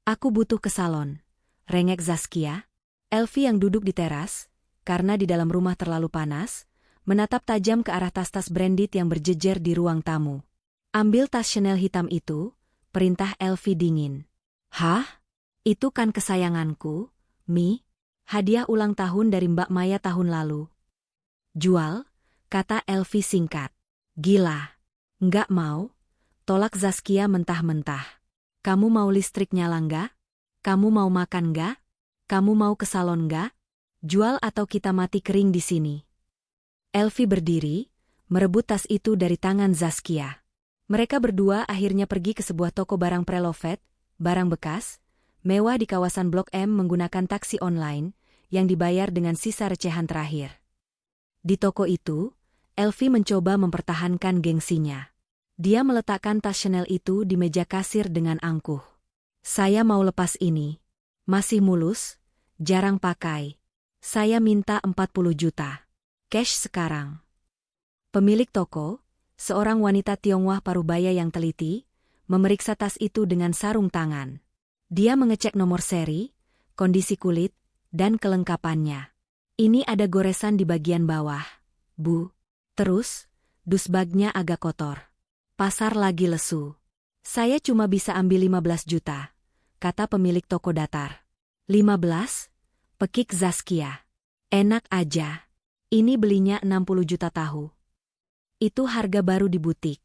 Aku butuh ke salon. Rengek Zaskia. Elvi yang duduk di teras, karena di dalam rumah terlalu panas, menatap tajam ke arah tas-tas branded yang berjejer di ruang tamu. Ambil tas Chanel hitam itu, perintah Elvi dingin. Hah? Itu kan kesayanganku, Mi. Hadiah ulang tahun dari Mbak Maya tahun lalu. Jual, kata Elvi singkat. Gila. Nggak mau. Tolak Zaskia mentah-mentah. Kamu mau listrik nyala nggak? Kamu mau makan nggak? Kamu mau ke salon nggak? Jual atau kita mati kering di sini. Elvi berdiri, merebut tas itu dari tangan Zaskia. Mereka berdua akhirnya pergi ke sebuah toko barang prelovet, barang bekas, mewah di kawasan Blok M menggunakan taksi online, yang dibayar dengan sisa recehan terakhir. Di toko itu, Elvi mencoba mempertahankan gengsinya. Dia meletakkan tas Chanel itu di meja kasir dengan angkuh. Saya mau lepas ini. Masih mulus, jarang pakai. Saya minta 40 juta. Cash sekarang. Pemilik toko, seorang wanita Tionghoa parubaya yang teliti, memeriksa tas itu dengan sarung tangan. Dia mengecek nomor seri, kondisi kulit, dan kelengkapannya. Ini ada goresan di bagian bawah, Bu. Terus, dusbagnya agak kotor. Pasar lagi lesu. Saya cuma bisa ambil 15 juta, kata pemilik toko datar. 15? Pekik Zaskia. Enak aja. Ini belinya 60 juta tahu. Itu harga baru di butik.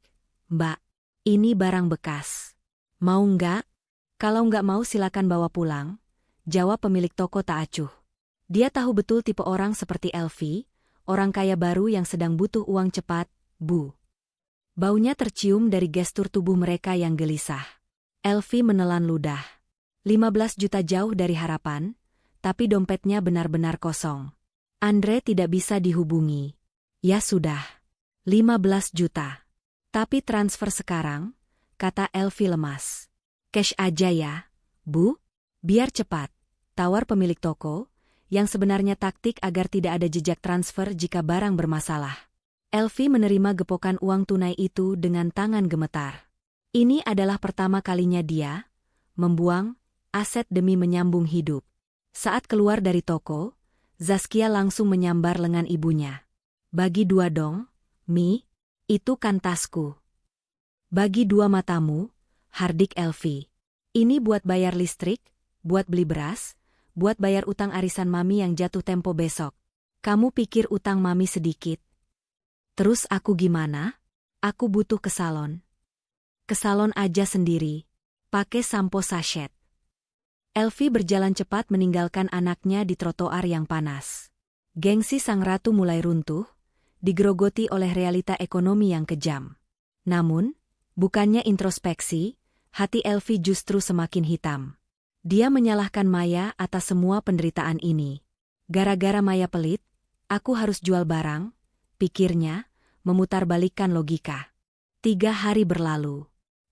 Mbak, ini barang bekas. Mau nggak? Kalau nggak mau silakan bawa pulang, jawab pemilik toko tak acuh. Dia tahu betul tipe orang seperti Elvi, orang kaya baru yang sedang butuh uang cepat, Bu. Baunya tercium dari gestur tubuh mereka yang gelisah. Elvi menelan ludah. 15 juta jauh dari harapan, tapi dompetnya benar-benar kosong. Andre tidak bisa dihubungi. Ya sudah. 15 juta. Tapi transfer sekarang, kata Elvi lemas. Cash aja ya, Bu. Biar cepat, tawar pemilik toko, yang sebenarnya taktik agar tidak ada jejak transfer jika barang bermasalah. Elvi menerima gepokan uang tunai itu dengan tangan gemetar. Ini adalah pertama kalinya dia membuang aset demi menyambung hidup. Saat keluar dari toko, Zaskia langsung menyambar lengan ibunya. Bagi 2 dong, Mi, itu kan tasku. Bagi 2 matamu, hardik Elvi. Ini buat bayar listrik, buat beli beras, buat bayar utang arisan Mami yang jatuh tempo besok. Kamu pikir utang Mami sedikit? Terus aku gimana? Aku butuh ke salon. Ke salon aja sendiri. Pakai sampo sachet. Elvi berjalan cepat meninggalkan anaknya di trotoar yang panas. Gengsi sang ratu mulai runtuh, digerogoti oleh realita ekonomi yang kejam. Namun, bukannya introspeksi, hati Elvi justru semakin hitam. Dia menyalahkan Maya atas semua penderitaan ini. Gara-gara Maya pelit, aku harus jual barang, pikirnya, memutarbalikkan logika. 3 hari berlalu.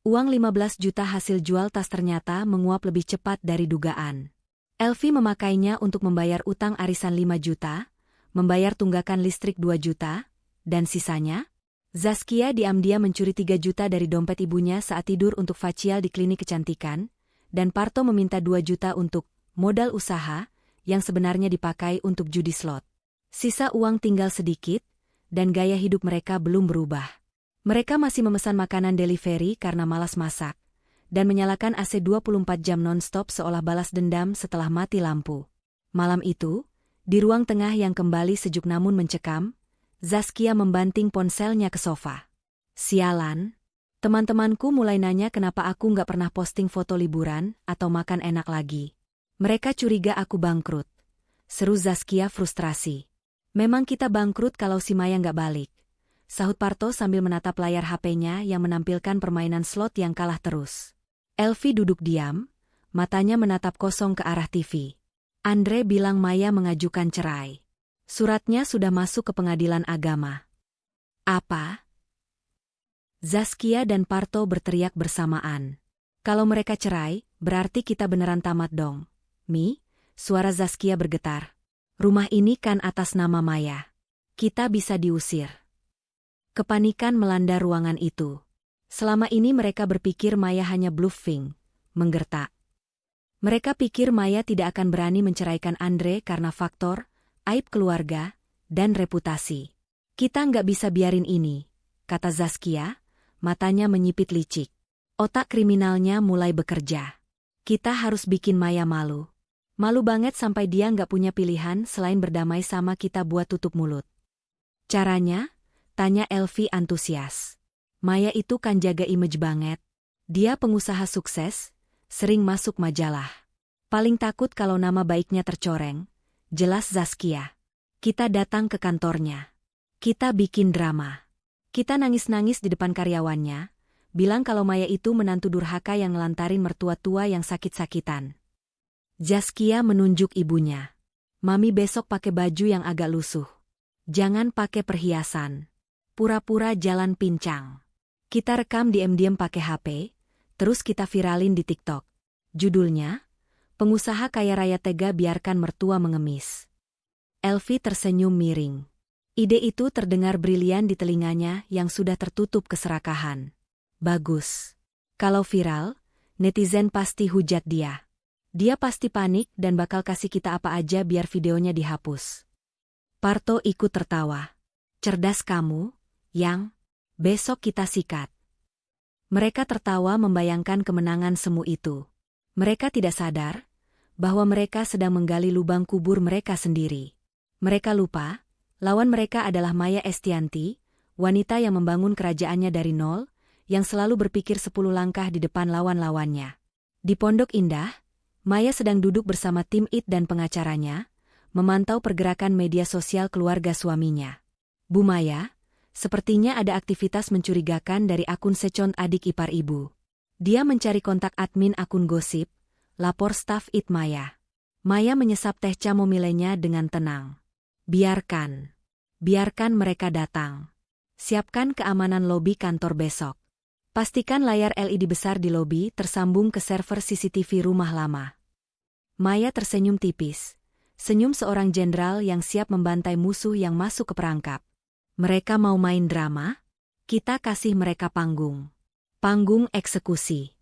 Uang 15 juta hasil jual tas ternyata menguap lebih cepat dari dugaan. Elvi memakainya untuk membayar utang arisan 5 juta, membayar tunggakan listrik 2 juta, dan sisanya? Zaskia diam-diam mencuri 3 juta dari dompet ibunya saat tidur untuk facial di klinik kecantikan, dan Parto meminta 2 juta untuk modal usaha yang sebenarnya dipakai untuk judi slot. Sisa uang tinggal sedikit, dan gaya hidup mereka belum berubah. Mereka masih memesan makanan delivery karena malas masak, dan menyalakan AC 24 jam non-stop seolah balas dendam setelah mati lampu. Malam itu, di ruang tengah yang kembali sejuk namun mencekam, Zaskia membanting ponselnya ke sofa. Sialan, teman-temanku mulai nanya kenapa aku nggak pernah posting foto liburan atau makan enak lagi. Mereka curiga aku bangkrut. Seru Zaskia frustrasi. Memang kita bangkrut kalau si Maya nggak balik, sahut Parto sambil menatap layar HP-nya yang menampilkan permainan slot yang kalah terus. Elvi duduk diam, matanya menatap kosong ke arah TV. Andre bilang Maya mengajukan cerai. Suratnya sudah masuk ke pengadilan agama. Apa? Zaskia dan Parto berteriak bersamaan. Kalau mereka cerai, berarti kita beneran tamat dong. Mi, suara Zaskia bergetar. Rumah ini kan atas nama Maya. Kita bisa diusir. Kepanikan melanda ruangan itu. Selama ini mereka berpikir Maya hanya bluffing, menggertak. Mereka pikir Maya tidak akan berani menceraikan Andre karena faktor, aib keluarga, dan reputasi. Kita nggak bisa biarin ini, kata Zaskia, matanya menyipit licik. Otak kriminalnya mulai bekerja. Kita harus bikin Maya malu. Malu banget sampai dia nggak punya pilihan selain berdamai sama kita buat tutup mulut. Caranya? Tanya Elvi antusias. Maya itu kan jaga image banget. Dia pengusaha sukses, sering masuk majalah. Paling takut kalau nama baiknya tercoreng. Jelas Zaskia. Kita datang ke kantornya. Kita bikin drama. Kita nangis-nangis di depan karyawannya, bilang kalau Maya itu menantu durhaka yang ngelantarin mertua tua yang sakit-sakitan. Zaskia menunjuk ibunya. Mami besok pakai baju yang agak lusuh. Jangan pakai perhiasan. Pura-pura jalan pincang. Kita rekam diam-diam pakai HP, terus kita viralin di TikTok. Judulnya, Pengusaha Kaya Raya Tega Biarkan Mertua Mengemis. Elvi tersenyum miring. Ide itu terdengar brilian di telinganya yang sudah tertutup keserakahan. Bagus. Kalau viral, netizen pasti hujat dia. Dia pasti panik dan bakal kasih kita apa aja biar videonya dihapus. Parto ikut tertawa. Cerdas kamu, Yang. Besok kita sikat. Mereka tertawa membayangkan kemenangan semu itu. Mereka tidak sadar bahwa mereka sedang menggali lubang kubur mereka sendiri. Mereka lupa, lawan mereka adalah Maya Estianty, wanita yang membangun kerajaannya dari nol, yang selalu berpikir 10 langkah di depan lawan-lawannya. Di Pondok Indah, Maya sedang duduk bersama tim IT dan pengacaranya, memantau pergerakan media sosial keluarga suaminya. Bu Maya, sepertinya ada aktivitas mencurigakan dari akun second adik ipar ibu. Dia mencari kontak admin akun gosip, lapor staf IT Maya. Maya menyesap teh chamomilenya dengan tenang. Biarkan mereka datang. Siapkan keamanan lobi kantor besok. Pastikan layar LED besar di lobi tersambung ke server CCTV rumah lama. Maya tersenyum tipis. Senyum seorang jenderal yang siap membantai musuh yang masuk ke perangkap. Mereka mau main drama? Kita kasih mereka panggung. Panggung eksekusi.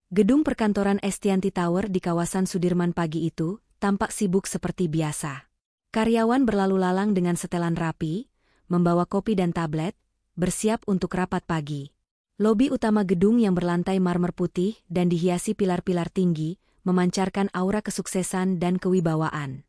Gedung perkantoran Estianty Tower di kawasan Sudirman pagi itu tampak sibuk seperti biasa. Karyawan berlalu lalang dengan setelan rapi, membawa kopi dan tablet, bersiap untuk rapat pagi. Lobi utama gedung yang berlantai marmer putih dan dihiasi pilar-pilar tinggi, memancarkan aura kesuksesan dan kewibawaan.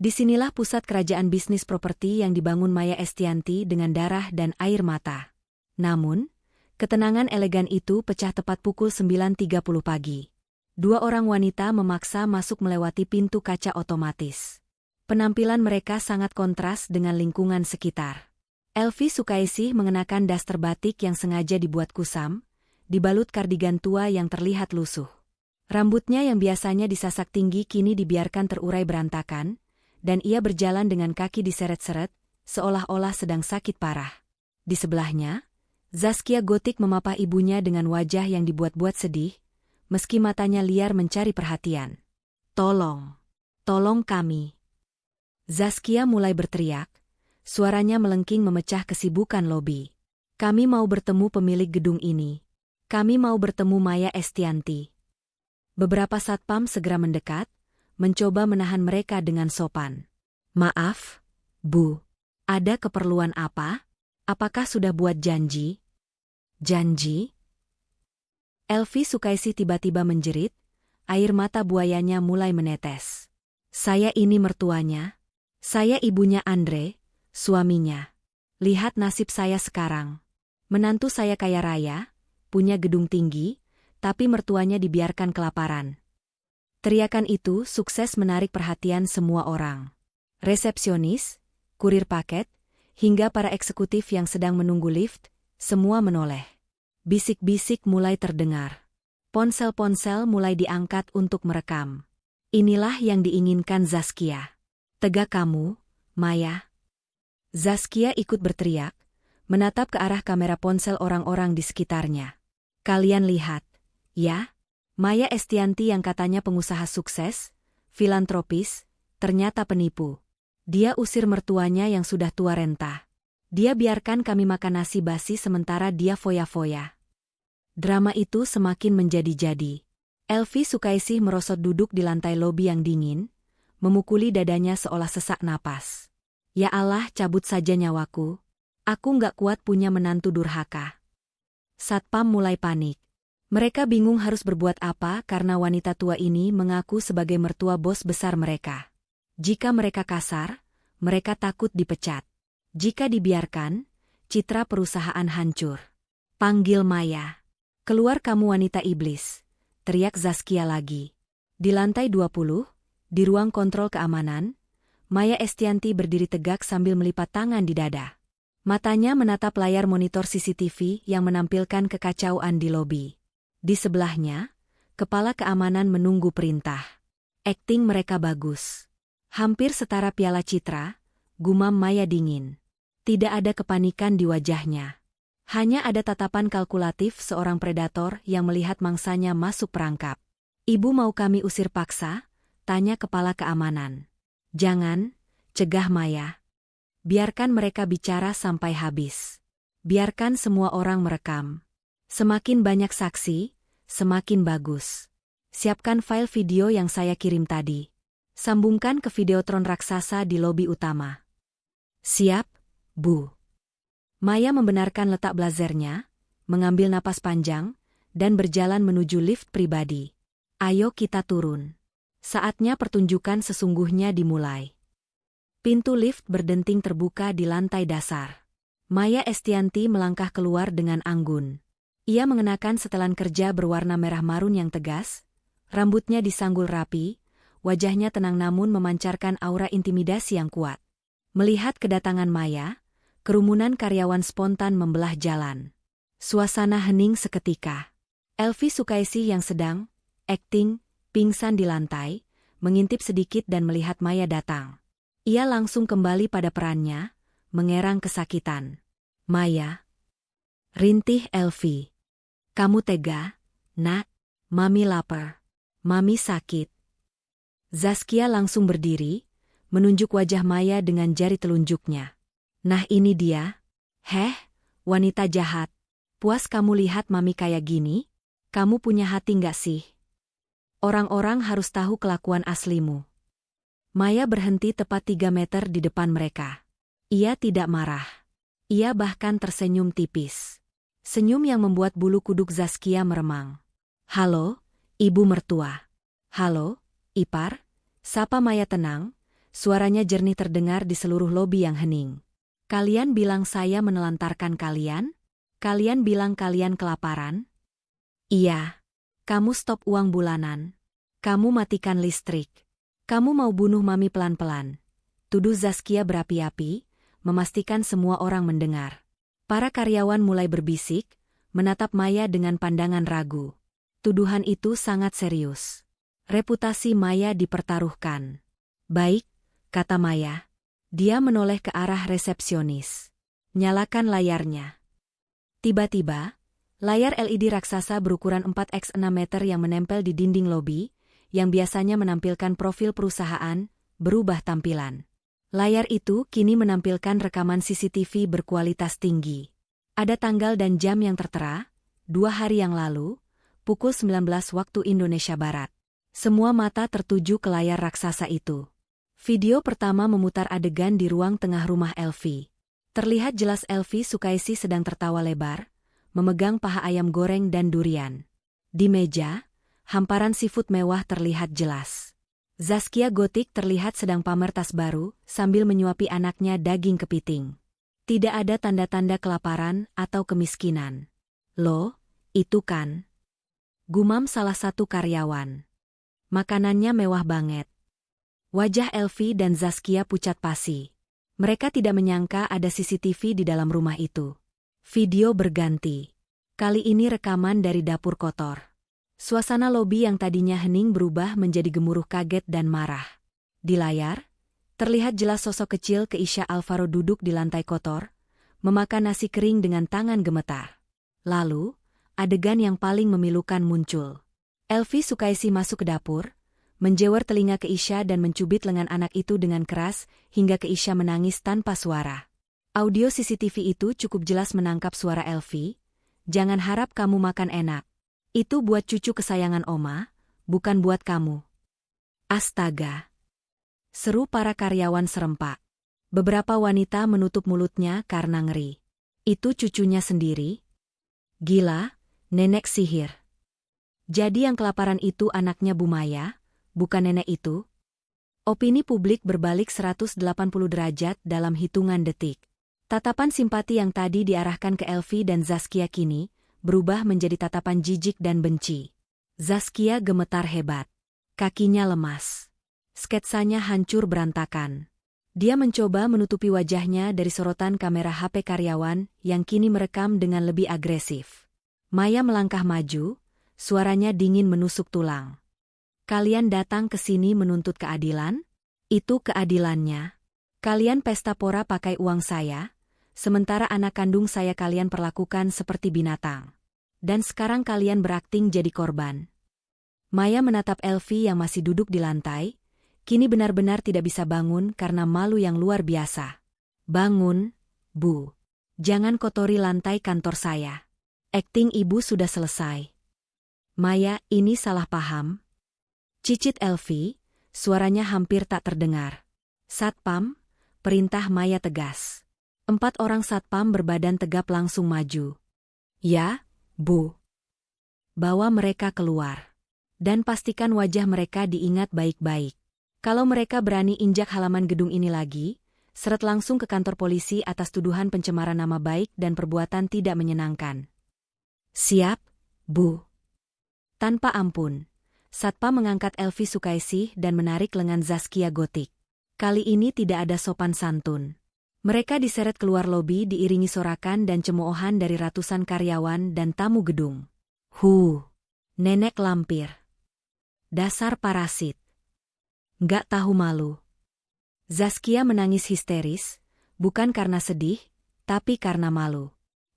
Disinilah pusat kerajaan bisnis properti yang dibangun Maya Estianty dengan darah dan air mata. Namun, ketenangan elegan itu pecah tepat pukul 9.30 pagi. 2 orang wanita memaksa masuk melewati pintu kaca otomatis. Penampilan mereka sangat kontras dengan lingkungan sekitar. Elvi Sukaisih mengenakan daster batik yang sengaja dibuat kusam, dibalut kardigan tua yang terlihat lusuh. Rambutnya yang biasanya disasak tinggi kini dibiarkan terurai berantakan, dan ia berjalan dengan kaki diseret-seret, seolah-olah sedang sakit parah. Di sebelahnya, Zaskia Gotik memapah ibunya dengan wajah yang dibuat-buat sedih, meski matanya liar mencari perhatian. Tolong! Tolong kami! Zaskia mulai berteriak, suaranya melengking memecah kesibukan lobi. Kami mau bertemu pemilik gedung ini. Kami mau bertemu Maya Estianty. Beberapa satpam segera mendekat, mencoba menahan mereka dengan sopan. Maaf, Bu. Ada keperluan apa? Apakah sudah buat janji? Janji? Elvi Sukaisi tiba-tiba menjerit, air mata buayanya mulai menetes. Saya ini mertuanya. Saya ibunya Andre, suaminya. Lihat nasib saya sekarang. Menantu saya kaya raya, punya gedung tinggi, tapi mertuanya dibiarkan kelaparan. Teriakan itu sukses menarik perhatian semua orang. Resepsionis, kurir paket, hingga para eksekutif yang sedang menunggu lift, semua menoleh. Bisik-bisik mulai terdengar. Ponsel-ponsel mulai diangkat untuk merekam. Inilah yang diinginkan Zaskia. Tegak kamu, Maya. Zaskia ikut berteriak, menatap ke arah kamera ponsel orang-orang di sekitarnya. Kalian lihat, ya? Maya Estianty yang katanya pengusaha sukses, filantropis, ternyata penipu. Dia usir mertuanya yang sudah tua renta. Dia biarkan kami makan nasi basi sementara dia foya-foya. Drama itu semakin menjadi-jadi. Elvi Sukaisih merosot duduk di lantai lobi yang dingin, memukuli dadanya seolah sesak napas. Ya Allah, cabut saja nyawaku. Aku nggak kuat punya menantu durhaka. Satpam mulai panik. Mereka bingung harus berbuat apa karena wanita tua ini mengaku sebagai mertua bos besar mereka. Jika mereka kasar, mereka takut dipecat. Jika dibiarkan, citra perusahaan hancur. Panggil Maya. Keluar kamu wanita iblis, teriak Zaskia lagi. Di lantai 20, di ruang kontrol keamanan, Maya Estianty berdiri tegak sambil melipat tangan di dada. Matanya menatap layar monitor CCTV yang menampilkan kekacauan di lobi. Di sebelahnya, kepala keamanan menunggu perintah. Akting mereka bagus. Hampir setara Piala Citra, gumam Maya dingin. Tidak ada kepanikan di wajahnya. Hanya ada tatapan kalkulatif seorang predator yang melihat mangsanya masuk perangkap. Ibu mau kami usir paksa? Tanya kepala keamanan. Jangan, cegah Maya. Biarkan mereka bicara sampai habis. Biarkan semua orang merekam. Semakin banyak saksi, semakin bagus. Siapkan file video yang saya kirim tadi. Sambungkan ke videotron raksasa di lobi utama. Siap, Bu. Maya membenarkan letak blazernya, mengambil napas panjang, dan berjalan menuju lift pribadi. Ayo kita turun. Saatnya pertunjukan sesungguhnya dimulai. Pintu lift berdenting terbuka di lantai dasar. Maya Estianty melangkah keluar dengan anggun. Ia mengenakan setelan kerja berwarna merah marun yang tegas, rambutnya disanggul rapi, wajahnya tenang namun memancarkan aura intimidasi yang kuat. Melihat kedatangan Maya, kerumunan karyawan spontan membelah jalan. Suasana hening seketika. Elvi Sukaisih yang sedang akting, pingsan di lantai, mengintip sedikit dan melihat Maya datang. Ia langsung kembali pada perannya, mengerang kesakitan. Maya. Rintih Elvi. Kamu tega, Nak? Mami lapar. Mami sakit. Zaskia langsung berdiri, menunjuk wajah Maya dengan jari telunjuknya. Nah ini dia. Heh, wanita jahat. Puas kamu lihat Mami kayak gini? Kamu punya hati nggak sih? Orang-orang harus tahu kelakuan aslimu. Maya berhenti tepat 3 meter di depan mereka. Ia tidak marah. Ia bahkan tersenyum tipis. Senyum yang membuat bulu kuduk Zaskia meremang. Halo, Ibu Mertua. Halo, Ipar. Sapa Maya tenang, suaranya jernih terdengar di seluruh lobi yang hening. Kalian bilang saya menelantarkan kalian? Kalian bilang kalian kelaparan? Iya. Kamu stop uang bulanan. Kamu matikan listrik. Kamu mau bunuh Mami pelan-pelan. Tuduh Zaskia berapi-api, memastikan semua orang mendengar. Para karyawan mulai berbisik, menatap Maya dengan pandangan ragu. Tuduhan itu sangat serius. Reputasi Maya dipertaruhkan. Baik, kata Maya. Dia menoleh ke arah resepsionis. Nyalakan layarnya. Tiba-tiba, layar LED raksasa berukuran 4x6 meter yang menempel di dinding lobi, yang biasanya menampilkan profil perusahaan, berubah tampilan. Layar itu kini menampilkan rekaman CCTV berkualitas tinggi. Ada tanggal dan jam yang tertera, 2 hari yang lalu, pukul 19 waktu Indonesia Barat. Semua mata tertuju ke layar raksasa itu. Video pertama memutar adegan di ruang tengah rumah Elvi. Terlihat jelas Elvi Sukaisi sedang tertawa lebar, memegang paha ayam goreng dan durian. Di meja, hamparan seafood mewah terlihat jelas. Zaskia Gotik terlihat sedang pamer tas baru, sambil menyuapi anaknya daging kepiting. Tidak ada tanda-tanda kelaparan atau kemiskinan. Loh, itu kan? Gumam salah satu karyawan. Makanannya mewah banget. Wajah Elvi dan Zaskia pucat pasi. Mereka tidak menyangka ada CCTV di dalam rumah itu. Video berganti. Kali ini rekaman dari dapur kotor. Suasana lobi yang tadinya hening berubah menjadi gemuruh kaget dan marah. Di layar, terlihat jelas sosok kecil Keisha Alvaro duduk di lantai kotor, memakan nasi kering dengan tangan gemetar. Lalu, adegan yang paling memilukan muncul. Elvi Sukaisi masuk ke dapur, menjewer telinga Keisha dan mencubit lengan anak itu dengan keras, hingga Keisha menangis tanpa suara. Audio CCTV itu cukup jelas menangkap suara Elvi. Jangan harap kamu makan enak. Itu buat cucu kesayangan Oma, bukan buat kamu. Astaga! Seru para karyawan serempak. Beberapa wanita menutup mulutnya karena ngeri. Itu cucunya sendiri? Gila, nenek sihir. Jadi yang kelaparan itu anaknya Bu Maya, bukan nenek itu? Opini publik berbalik 180 derajat dalam hitungan detik. Tatapan simpati yang tadi diarahkan ke Elvi dan Zaskia kini berubah menjadi tatapan jijik dan benci. Zaskia gemetar hebat. Kakinya lemas. Sketsanya hancur berantakan. Dia mencoba menutupi wajahnya dari sorotan kamera HP karyawan yang kini merekam dengan lebih agresif. Maya melangkah maju, suaranya dingin menusuk tulang. Kalian datang ke sini menuntut keadilan? Itu keadilannya. Kalian pesta pora pakai uang saya, sementara anak kandung saya kalian perlakukan seperti binatang. Dan sekarang kalian berakting jadi korban. Maya menatap Elvi yang masih duduk di lantai, kini benar-benar tidak bisa bangun karena malu yang luar biasa. Bangun, Bu. Jangan kotori lantai kantor saya. Akting ibu sudah selesai. Maya, ini salah paham. Cicit Elvi, suaranya hampir tak terdengar. Satpam, perintah Maya tegas. 4 orang satpam berbadan tegap langsung maju. Ya, Bu. Bawa mereka keluar. Dan pastikan wajah mereka diingat baik-baik. Kalau mereka berani injak halaman gedung ini lagi, seret langsung ke kantor polisi atas tuduhan pencemaran nama baik dan perbuatan tidak menyenangkan. Siap, Bu. Tanpa ampun, Satpam mengangkat Elvi Sukaisi dan menarik lengan Zaskia Gotik. Kali ini tidak ada sopan santun. Mereka diseret keluar lobi diiringi sorakan dan cemoohan dari ratusan karyawan dan tamu gedung. Nenek lampir. Dasar parasit. Nggak tahu malu. Zaskia menangis histeris, bukan karena sedih, tapi karena malu.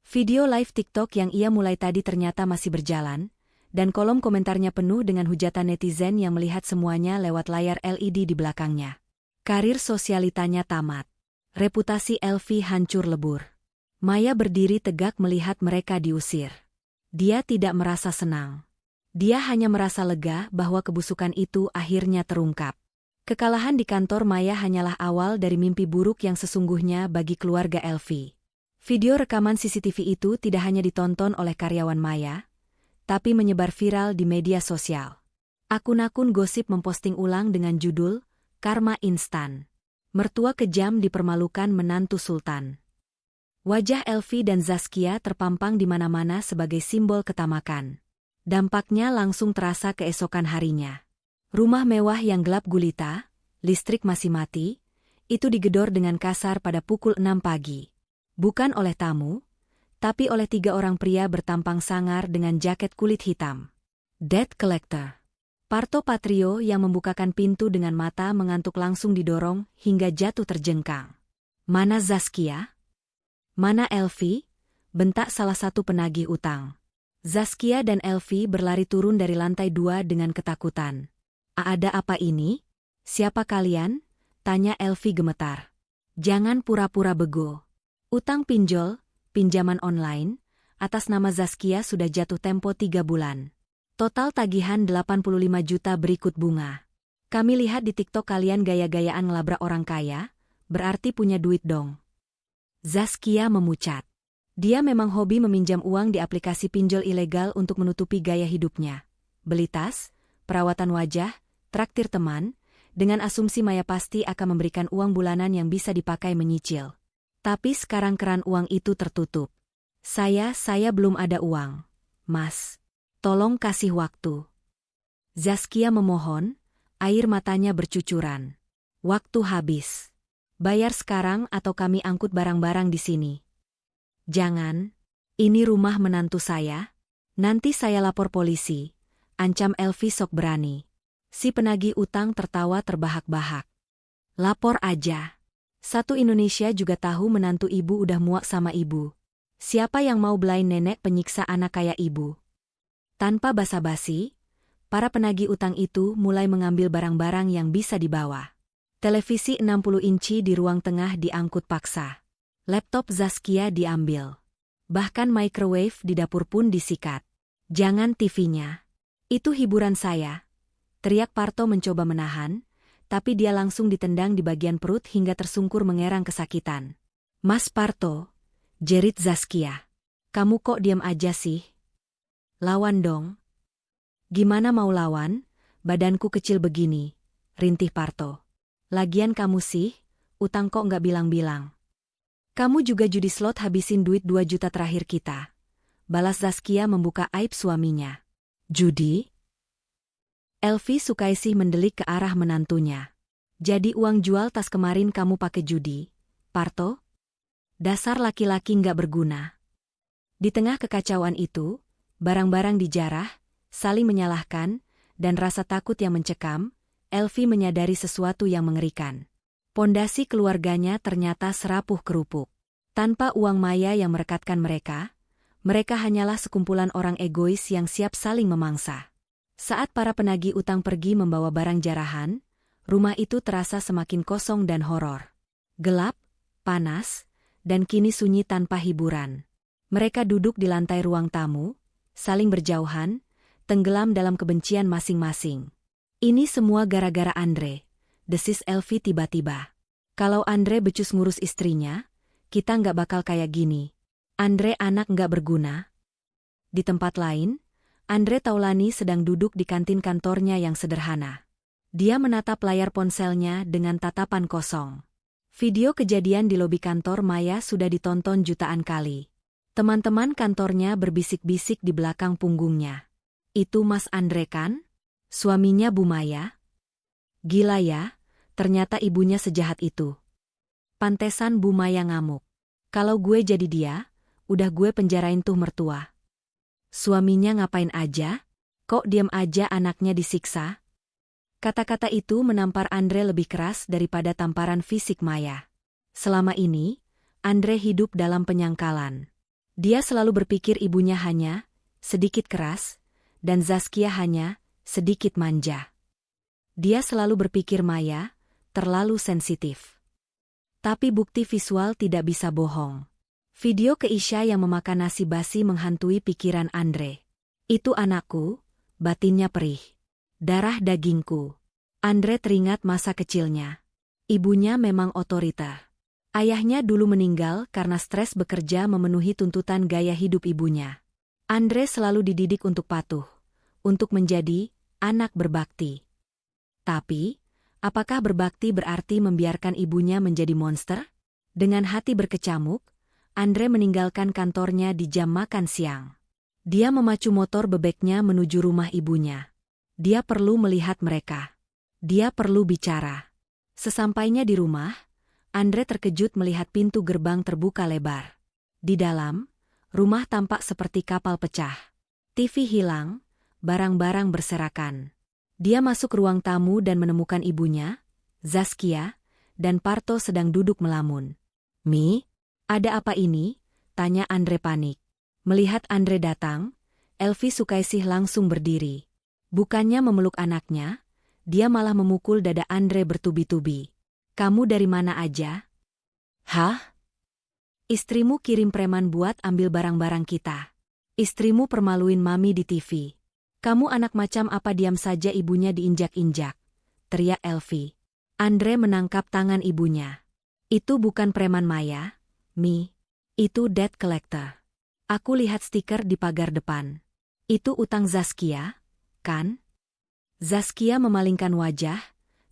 Video live TikTok yang ia mulai tadi ternyata masih berjalan, dan kolom komentarnya penuh dengan hujatan netizen yang melihat semuanya lewat layar LED di belakangnya. Karir sosialitanya tamat. Reputasi Elvi hancur lebur. Maya berdiri tegak melihat mereka diusir. Dia tidak merasa senang. Dia hanya merasa lega bahwa kebusukan itu akhirnya terungkap. Kekalahan di kantor Maya hanyalah awal dari mimpi buruk yang sesungguhnya bagi keluarga Elvi. Video rekaman CCTV itu tidak hanya ditonton oleh karyawan Maya, tapi menyebar viral di media sosial. Akun-akun gosip memposting ulang dengan judul, Karma Instan. Mertua kejam dipermalukan menantu sultan. Wajah Elvi dan Zaskia terpampang di mana-mana sebagai simbol ketamakan. Dampaknya langsung terasa keesokan harinya. Rumah mewah yang gelap gulita, listrik masih mati, itu digedor dengan kasar pada pukul 6 pagi. Bukan oleh tamu, tapi oleh 3 orang pria bertampang sangar dengan jaket kulit hitam. Debt Collector. Parto Patrio yang membukakan pintu dengan mata mengantuk langsung didorong hingga jatuh terjengkang. Mana Zaskia? Mana Elvi? Bentak salah satu penagih utang. Zaskia dan Elvi berlari turun dari lantai 2 dengan ketakutan. Ada apa ini? Siapa kalian? Tanya Elvi gemetar. Jangan pura-pura bego. Utang pinjol, pinjaman online, atas nama Zaskia sudah jatuh tempo 3 bulan. Total tagihan 85 juta berikut bunga. Kami lihat di TikTok kalian gaya-gayaan ngelabrak orang kaya, berarti punya duit dong. Zaskia memucat. Dia memang hobi meminjam uang di aplikasi pinjol ilegal untuk menutupi gaya hidupnya. Beli tas, perawatan wajah, traktir teman, dengan asumsi Maya pasti akan memberikan uang bulanan yang bisa dipakai menyicil. Tapi sekarang keran uang itu tertutup. Saya belum ada uang, Mas. Tolong kasih waktu. Zaskia memohon, air matanya bercucuran. Waktu habis. Bayar sekarang atau kami angkut barang-barang di sini. Jangan. Ini rumah menantu saya. Nanti saya lapor polisi. Ancam Elvi sok berani. Si penagih utang tertawa terbahak-bahak. Lapor aja. Satu Indonesia juga tahu menantu ibu udah muak sama ibu. Siapa yang mau belain nenek penyiksa anak kayak ibu? Tanpa basa-basi, para penagih utang itu mulai mengambil barang-barang yang bisa dibawa. Televisi 60 inci di ruang tengah diangkut paksa. Laptop Zaskia diambil. Bahkan microwave di dapur pun disikat. Jangan TV-nya. Itu hiburan saya. Teriak Parto mencoba menahan, tapi dia langsung ditendang di bagian perut hingga tersungkur mengerang kesakitan. Mas Parto, jerit Zaskia. Kamu kok diam aja sih? Lawan dong. Gimana mau lawan? Badanku kecil begini, rintih Parto. Lagian kamu sih, utang kok nggak bilang-bilang. Kamu juga judi slot habisin duit 2 juta terakhir kita. Balas Zaskia membuka aib suaminya. Judi? Elvi Sukaisih mendelik ke arah menantunya. Jadi uang jual tas kemarin kamu pakai judi, Parto? Dasar laki-laki nggak berguna. Di tengah kekacauan itu, barang-barang dijarah, saling menyalahkan, dan rasa takut yang mencekam, Elvi menyadari sesuatu yang mengerikan. Pondasi keluarganya ternyata serapuh kerupuk. Tanpa uang maya yang merekatkan mereka hanyalah sekumpulan orang egois yang siap saling memangsa. Saat para penagih utang pergi membawa barang jarahan, rumah itu terasa semakin kosong dan horor. Gelap, panas, dan kini sunyi tanpa hiburan. Mereka duduk di lantai ruang tamu, saling berjauhan, tenggelam dalam kebencian masing-masing. Ini semua gara-gara Andre, desis Elvi tiba-tiba. Kalau Andre becus ngurus istrinya, kita nggak bakal kayak gini. Andre anak nggak berguna. Di tempat lain, Andre Taulani sedang duduk di kantin kantornya yang sederhana. Dia menatap layar ponselnya dengan tatapan kosong. Video kejadian di lobi kantor Maya sudah ditonton jutaan kali. Teman-teman kantornya berbisik-bisik di belakang punggungnya. Itu Mas Andre kan? Suaminya Bu Maya? Gila ya, ternyata ibunya sejahat itu. Pantesan Bu Maya ngamuk. Kalau gue jadi dia, udah gue penjarain tuh mertua. Suaminya ngapain aja? Kok diam aja anaknya disiksa? Kata-kata itu menampar Andre lebih keras daripada tamparan fisik Maya. Selama ini, Andre hidup dalam penyangkalan. Dia selalu berpikir ibunya hanya sedikit keras, dan Zaskia hanya sedikit manja. Dia selalu berpikir Maya terlalu sensitif. Tapi bukti visual tidak bisa bohong. Video Keisha yang memakan nasi basi menghantui pikiran Andre. Itu anakku, batinnya perih. Darah dagingku. Andre teringat masa kecilnya. Ibunya memang otoriter. Ayahnya dulu meninggal karena stres bekerja memenuhi tuntutan gaya hidup ibunya. Andre selalu dididik untuk patuh, untuk menjadi anak berbakti. Tapi, apakah berbakti berarti membiarkan ibunya menjadi monster? Dengan hati berkecamuk, Andre meninggalkan kantornya di jam makan siang. Dia memacu motor bebeknya menuju rumah ibunya. Dia perlu melihat mereka. Dia perlu bicara. Sesampainya di rumah, Andre terkejut melihat pintu gerbang terbuka lebar. Di dalam, rumah tampak seperti kapal pecah. TV hilang, barang-barang berserakan. Dia masuk ruang tamu dan menemukan ibunya, Zaskia, dan Parto sedang duduk melamun. "Mi, ada apa ini?" tanya Andre panik. Melihat Andre datang, Elvi Sukaisih langsung berdiri. Bukannya memeluk anaknya, dia malah memukul dada Andre bertubi-tubi. "Kamu dari mana aja?" "Hah? Istrimu kirim preman buat ambil barang-barang kita. Istrimu permaluin mami di TV. Kamu anak macam apa diam saja ibunya diinjak-injak?" teriak Elvi. Andre menangkap tangan ibunya. "Itu bukan preman Maya, Mi. Itu debt collector. Aku lihat stiker di pagar depan. Itu utang Zaskia, kan?" Zaskia memalingkan wajah,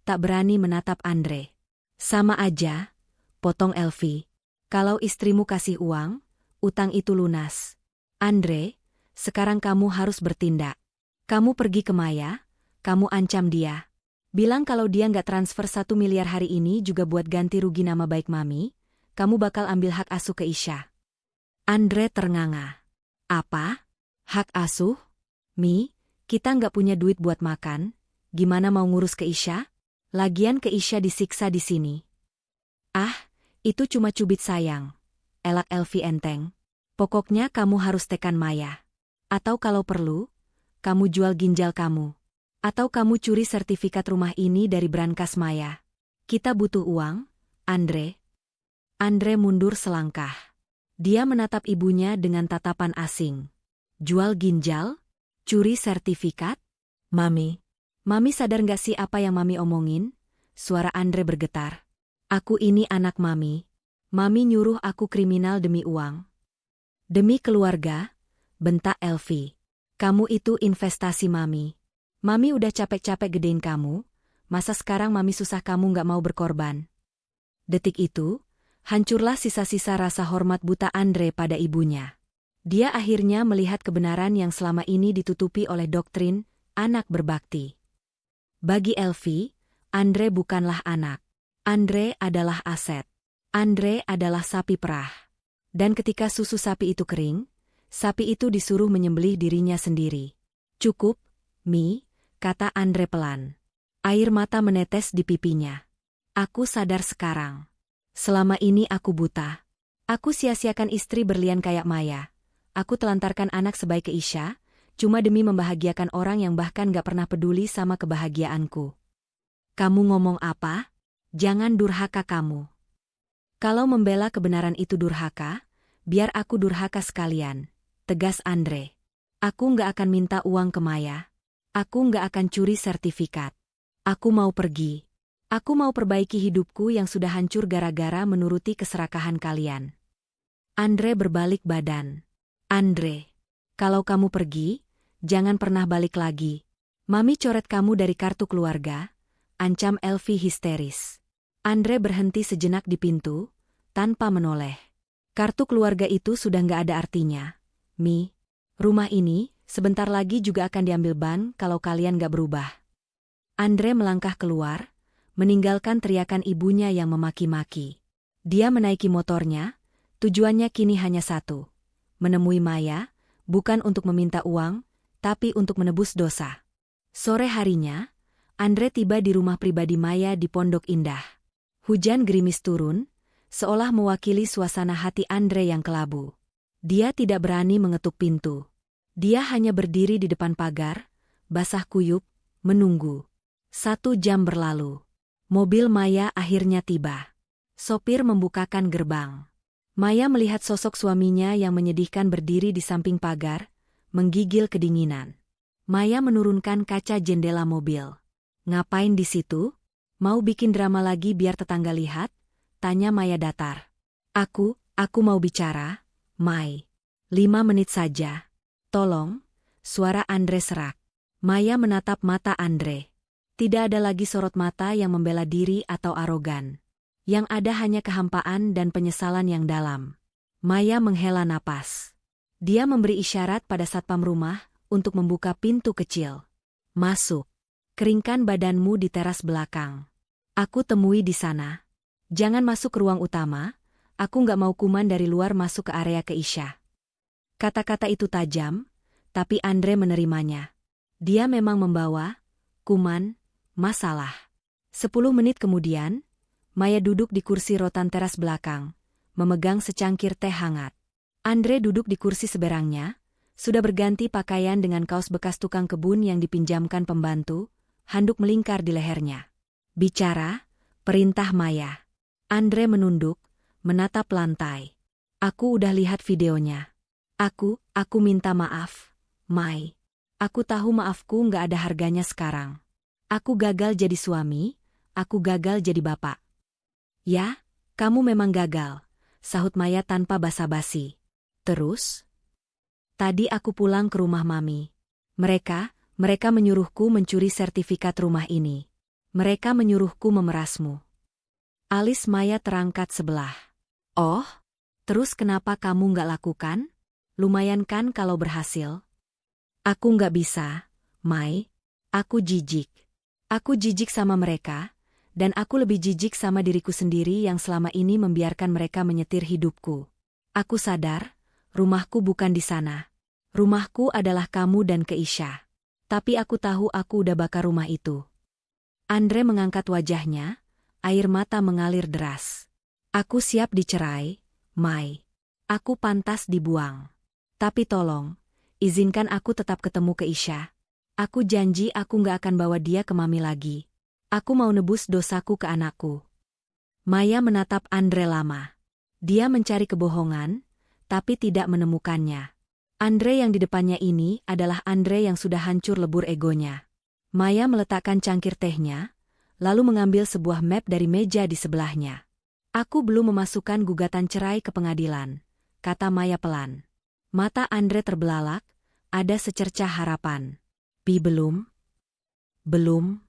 tak berani menatap Andre. "Sama aja," potong Elvi. "Kalau istrimu kasih uang, utang itu lunas. Andre, sekarang kamu harus bertindak. Kamu pergi ke Maya, kamu ancam dia. Bilang kalau dia nggak transfer 1 miliar hari ini juga buat ganti rugi nama baik mami, kamu bakal ambil hak asuh ke Isya." Andre ternganga. "Apa? Hak asuh? Mi, kita nggak punya duit buat makan, gimana mau ngurus ke Isya? Lagian ke Isya disiksa di sini." "Ah, itu cuma cubit sayang," elak Elvi enteng. "Pokoknya kamu harus tekan Maya. Atau kalau perlu, kamu jual ginjal kamu. Atau kamu curi sertifikat rumah ini dari brankas Maya. Kita butuh uang, Andre." Andre mundur selangkah. Dia menatap ibunya dengan tatapan asing. "Jual ginjal? Curi sertifikat? Mami. Mami sadar nggak sih apa yang Mami omongin?" Suara Andre bergetar. "Aku ini anak Mami. Mami nyuruh aku kriminal demi uang. Demi keluarga," bentak Elvi. "Kamu itu investasi Mami. Mami udah capek-capek gedein kamu, masa sekarang Mami susah kamu nggak mau berkorban?" Detik itu, hancurlah sisa-sisa rasa hormat buta Andre pada ibunya. Dia akhirnya melihat kebenaran yang selama ini ditutupi oleh doktrin anak berbakti. Bagi Elvi, Andre bukanlah anak. Andre adalah aset. Andre adalah sapi perah. Dan ketika susu sapi itu kering, sapi itu disuruh menyembelih dirinya sendiri. "Cukup, Mi," kata Andre pelan. Air mata menetes di pipinya. "Aku sadar sekarang. Selama ini aku buta. Aku sia-siakan istri berlian kayak Maya. Aku telantarkan anak sebaik ke Isya, cuma demi membahagiakan orang yang bahkan gak pernah peduli sama kebahagiaanku." "Kamu ngomong apa? Jangan durhaka kamu. Kalau membela kebenaran itu durhaka, biar aku durhaka sekalian," tegas Andre. "Aku nggak akan minta uang ke Maya. Aku nggak akan curi sertifikat. Aku mau pergi. Aku mau perbaiki hidupku yang sudah hancur gara-gara menuruti keserakahan kalian." Andre berbalik badan. "Andre, kalau kamu pergi, jangan pernah balik lagi. Mami coret kamu dari kartu keluarga," ancam Elvi histeris. Andre berhenti sejenak di pintu, tanpa menoleh. "Kartu keluarga itu sudah nggak ada artinya, Mi. Rumah ini, sebentar lagi juga akan diambil ban kalau kalian nggak berubah." Andre melangkah keluar, meninggalkan teriakan ibunya yang memaki-maki. Dia menaiki motornya, tujuannya kini hanya satu. Menemui Maya, bukan untuk meminta uang, tapi untuk menebus dosa. Sore harinya, Andre tiba di rumah pribadi Maya di Pondok Indah. Hujan gerimis turun, seolah mewakili suasana hati Andre yang kelabu. Dia tidak berani mengetuk pintu. Dia hanya berdiri di depan pagar, basah kuyup, menunggu. 1 jam berlalu. Mobil Maya akhirnya tiba. Sopir membukakan gerbang. Maya melihat sosok suaminya yang menyedihkan berdiri di samping pagar, menggigil kedinginan. Maya menurunkan kaca jendela mobil. "Ngapain di situ? Mau bikin drama lagi biar tetangga lihat?" tanya Maya datar. Aku mau bicara, Mai. 5 menit saja. Tolong," suara Andre serak. Maya menatap mata Andre. Tidak ada lagi sorot mata yang membela diri atau arogan. Yang ada hanya kehampaan dan penyesalan yang dalam. Maya menghela napas. Dia memberi isyarat pada satpam rumah untuk membuka pintu kecil. "Masuk. Keringkan badanmu di teras belakang. Aku temui di sana. Jangan masuk ke ruang utama, aku nggak mau kuman dari luar masuk ke area ke Isya." Kata-kata itu tajam, tapi Andre menerimanya. Dia memang membawa kuman masalah. 10 menit kemudian, Maya duduk di kursi rotan teras belakang, memegang secangkir teh hangat. Andre duduk di kursi seberangnya, sudah berganti pakaian dengan kaos bekas tukang kebun yang dipinjamkan pembantu, handuk melingkar di lehernya. Bicara, perintah Maya. Andre menunduk, menatap lantai. Aku udah lihat videonya. Aku minta maaf, Mai. Aku tahu maafku nggak ada harganya sekarang. Aku gagal jadi suami, aku gagal jadi bapak. Ya, kamu memang gagal, sahut Maya tanpa basa-basi. Terus? Tadi aku pulang ke rumah Mami. Mereka menyuruhku mencuri sertifikat rumah ini. Mereka menyuruhku memerasmu. Alis Maya terangkat sebelah. Oh, terus kenapa kamu nggak lakukan? Lumayan kan kalau berhasil? Aku nggak bisa, Mai. Aku jijik. Aku jijik sama mereka, dan aku lebih jijik sama diriku sendiri yang selama ini membiarkan mereka menyetir hidupku. Aku sadar, rumahku bukan di sana. Rumahku adalah kamu dan Keisha. Tapi aku tahu aku udah bakar rumah itu. Andre mengangkat wajahnya, air mata mengalir deras. Aku siap dicerai, Mai. Aku pantas dibuang. Tapi tolong, izinkan aku tetap ketemu Keisha. Aku janji aku nggak akan bawa dia ke Mami lagi. Aku mau nebus dosaku ke anakku. Maya menatap Andre lama. Dia mencari kebohongan, tapi tidak menemukannya. Andre yang di depannya ini adalah Andre yang sudah hancur lebur egonya. Maya meletakkan cangkir tehnya, lalu mengambil sebuah map dari meja di sebelahnya. Aku belum memasukkan gugatan cerai ke pengadilan, kata Maya pelan. Mata Andre terbelalak, ada secercah harapan. Belum? Belum.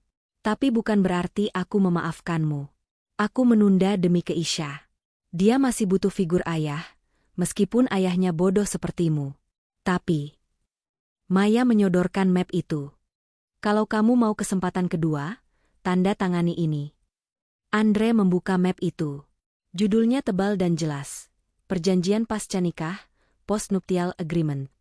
Tapi bukan berarti aku memaafkanmu. Aku menunda demi Keisha. Dia masih butuh figur ayah, meskipun ayahnya bodoh sepertimu. Tapi Maya menyodorkan map itu. Kalau kamu mau kesempatan kedua, tanda tangani ini. Andre membuka map itu. Judulnya tebal dan jelas. Perjanjian pasca nikah, Post-Nuptial Agreement.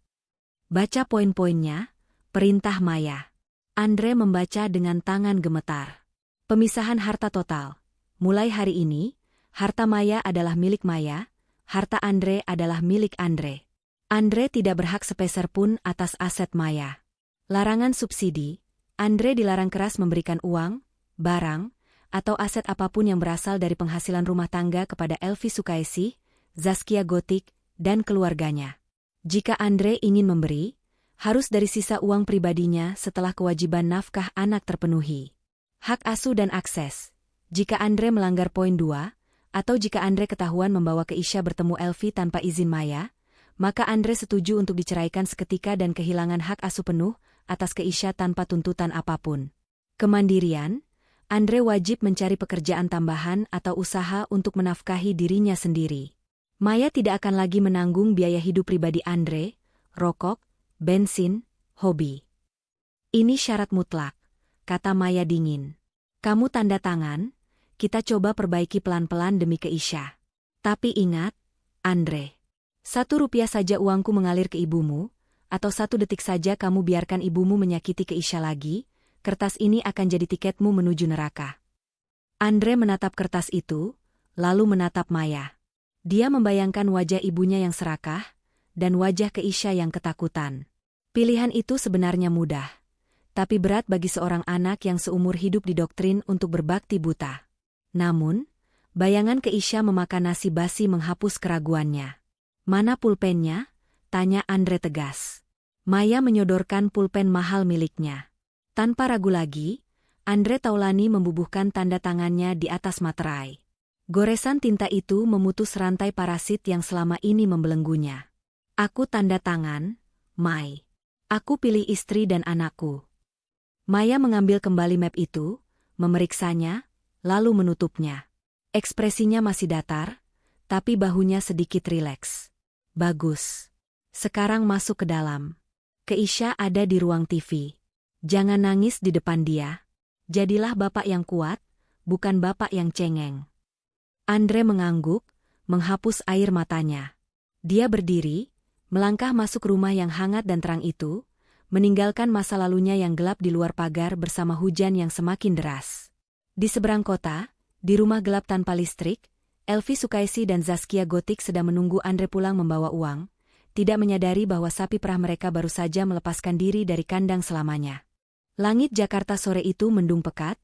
Baca poin-poinnya, perintah Maya. Andre membaca dengan tangan gemetar. Pemisahan harta total. Mulai hari ini, harta Maya adalah milik Maya, harta Andre adalah milik Andre. Andre tidak berhak sepeser pun atas aset Maya. Larangan subsidi. Andre dilarang keras memberikan uang, barang, atau aset apapun yang berasal dari penghasilan rumah tangga kepada Elvi Sukaisi, Zaskia Gotik, dan keluarganya. Jika Andre ingin memberi, harus dari sisa uang pribadinya setelah kewajiban nafkah anak terpenuhi. Hak asuh dan akses. Jika Andre melanggar poin 2, atau jika Andre ketahuan membawa Keisha bertemu Elvi tanpa izin Maya, maka Andre setuju untuk diceraikan seketika dan kehilangan hak asuh penuh atas Keisha tanpa tuntutan apapun. Kemandirian, Andre wajib mencari pekerjaan tambahan atau usaha untuk menafkahi dirinya sendiri. Maya tidak akan lagi menanggung biaya hidup pribadi Andre, rokok, bensin, hobi. Ini syarat mutlak, kata Maya dingin. Kamu tanda tangan, kita coba perbaiki pelan-pelan demi Keisha. Tapi ingat, Andre, 1 rupiah saja uangku mengalir ke ibumu, atau 1 detik saja kamu biarkan ibumu menyakiti Keisha lagi, kertas ini akan jadi tiketmu menuju neraka. Andre menatap kertas itu, lalu menatap Maya. Dia membayangkan wajah ibunya yang serakah, dan wajah Keisha yang ketakutan. Pilihan itu sebenarnya mudah, tapi berat bagi seorang anak yang seumur hidup didoktrin untuk berbakti buta. Namun, bayangan Keisha memakan nasi basi menghapus keraguannya. Mana pulpennya? Tanya Andre tegas. Maya menyodorkan pulpen mahal miliknya. Tanpa ragu lagi, Andre Taulani membubuhkan tanda tangannya di atas materai. Goresan tinta itu memutus rantai parasit yang selama ini membelenggunya. Aku tanda tangan, Mai. Aku pilih istri dan anakku. Maya mengambil kembali map itu, memeriksanya, lalu menutupnya. Ekspresinya masih datar, tapi bahunya sedikit rileks. Bagus. Sekarang masuk ke dalam. Keisha ada di ruang TV. Jangan nangis di depan dia. Jadilah bapak yang kuat, bukan bapak yang cengeng. Andre mengangguk, menghapus air matanya. Dia berdiri, melangkah masuk rumah yang hangat dan terang itu, meninggalkan masa lalunya yang gelap di luar pagar bersama hujan yang semakin deras. Di seberang kota, di rumah gelap tanpa listrik, Elvi Sukaisi dan Zaskia Gotik sedang menunggu Andre pulang membawa uang, tidak menyadari bahwa sapi perah mereka baru saja melepaskan diri dari kandang selamanya. Langit Jakarta sore itu mendung pekat,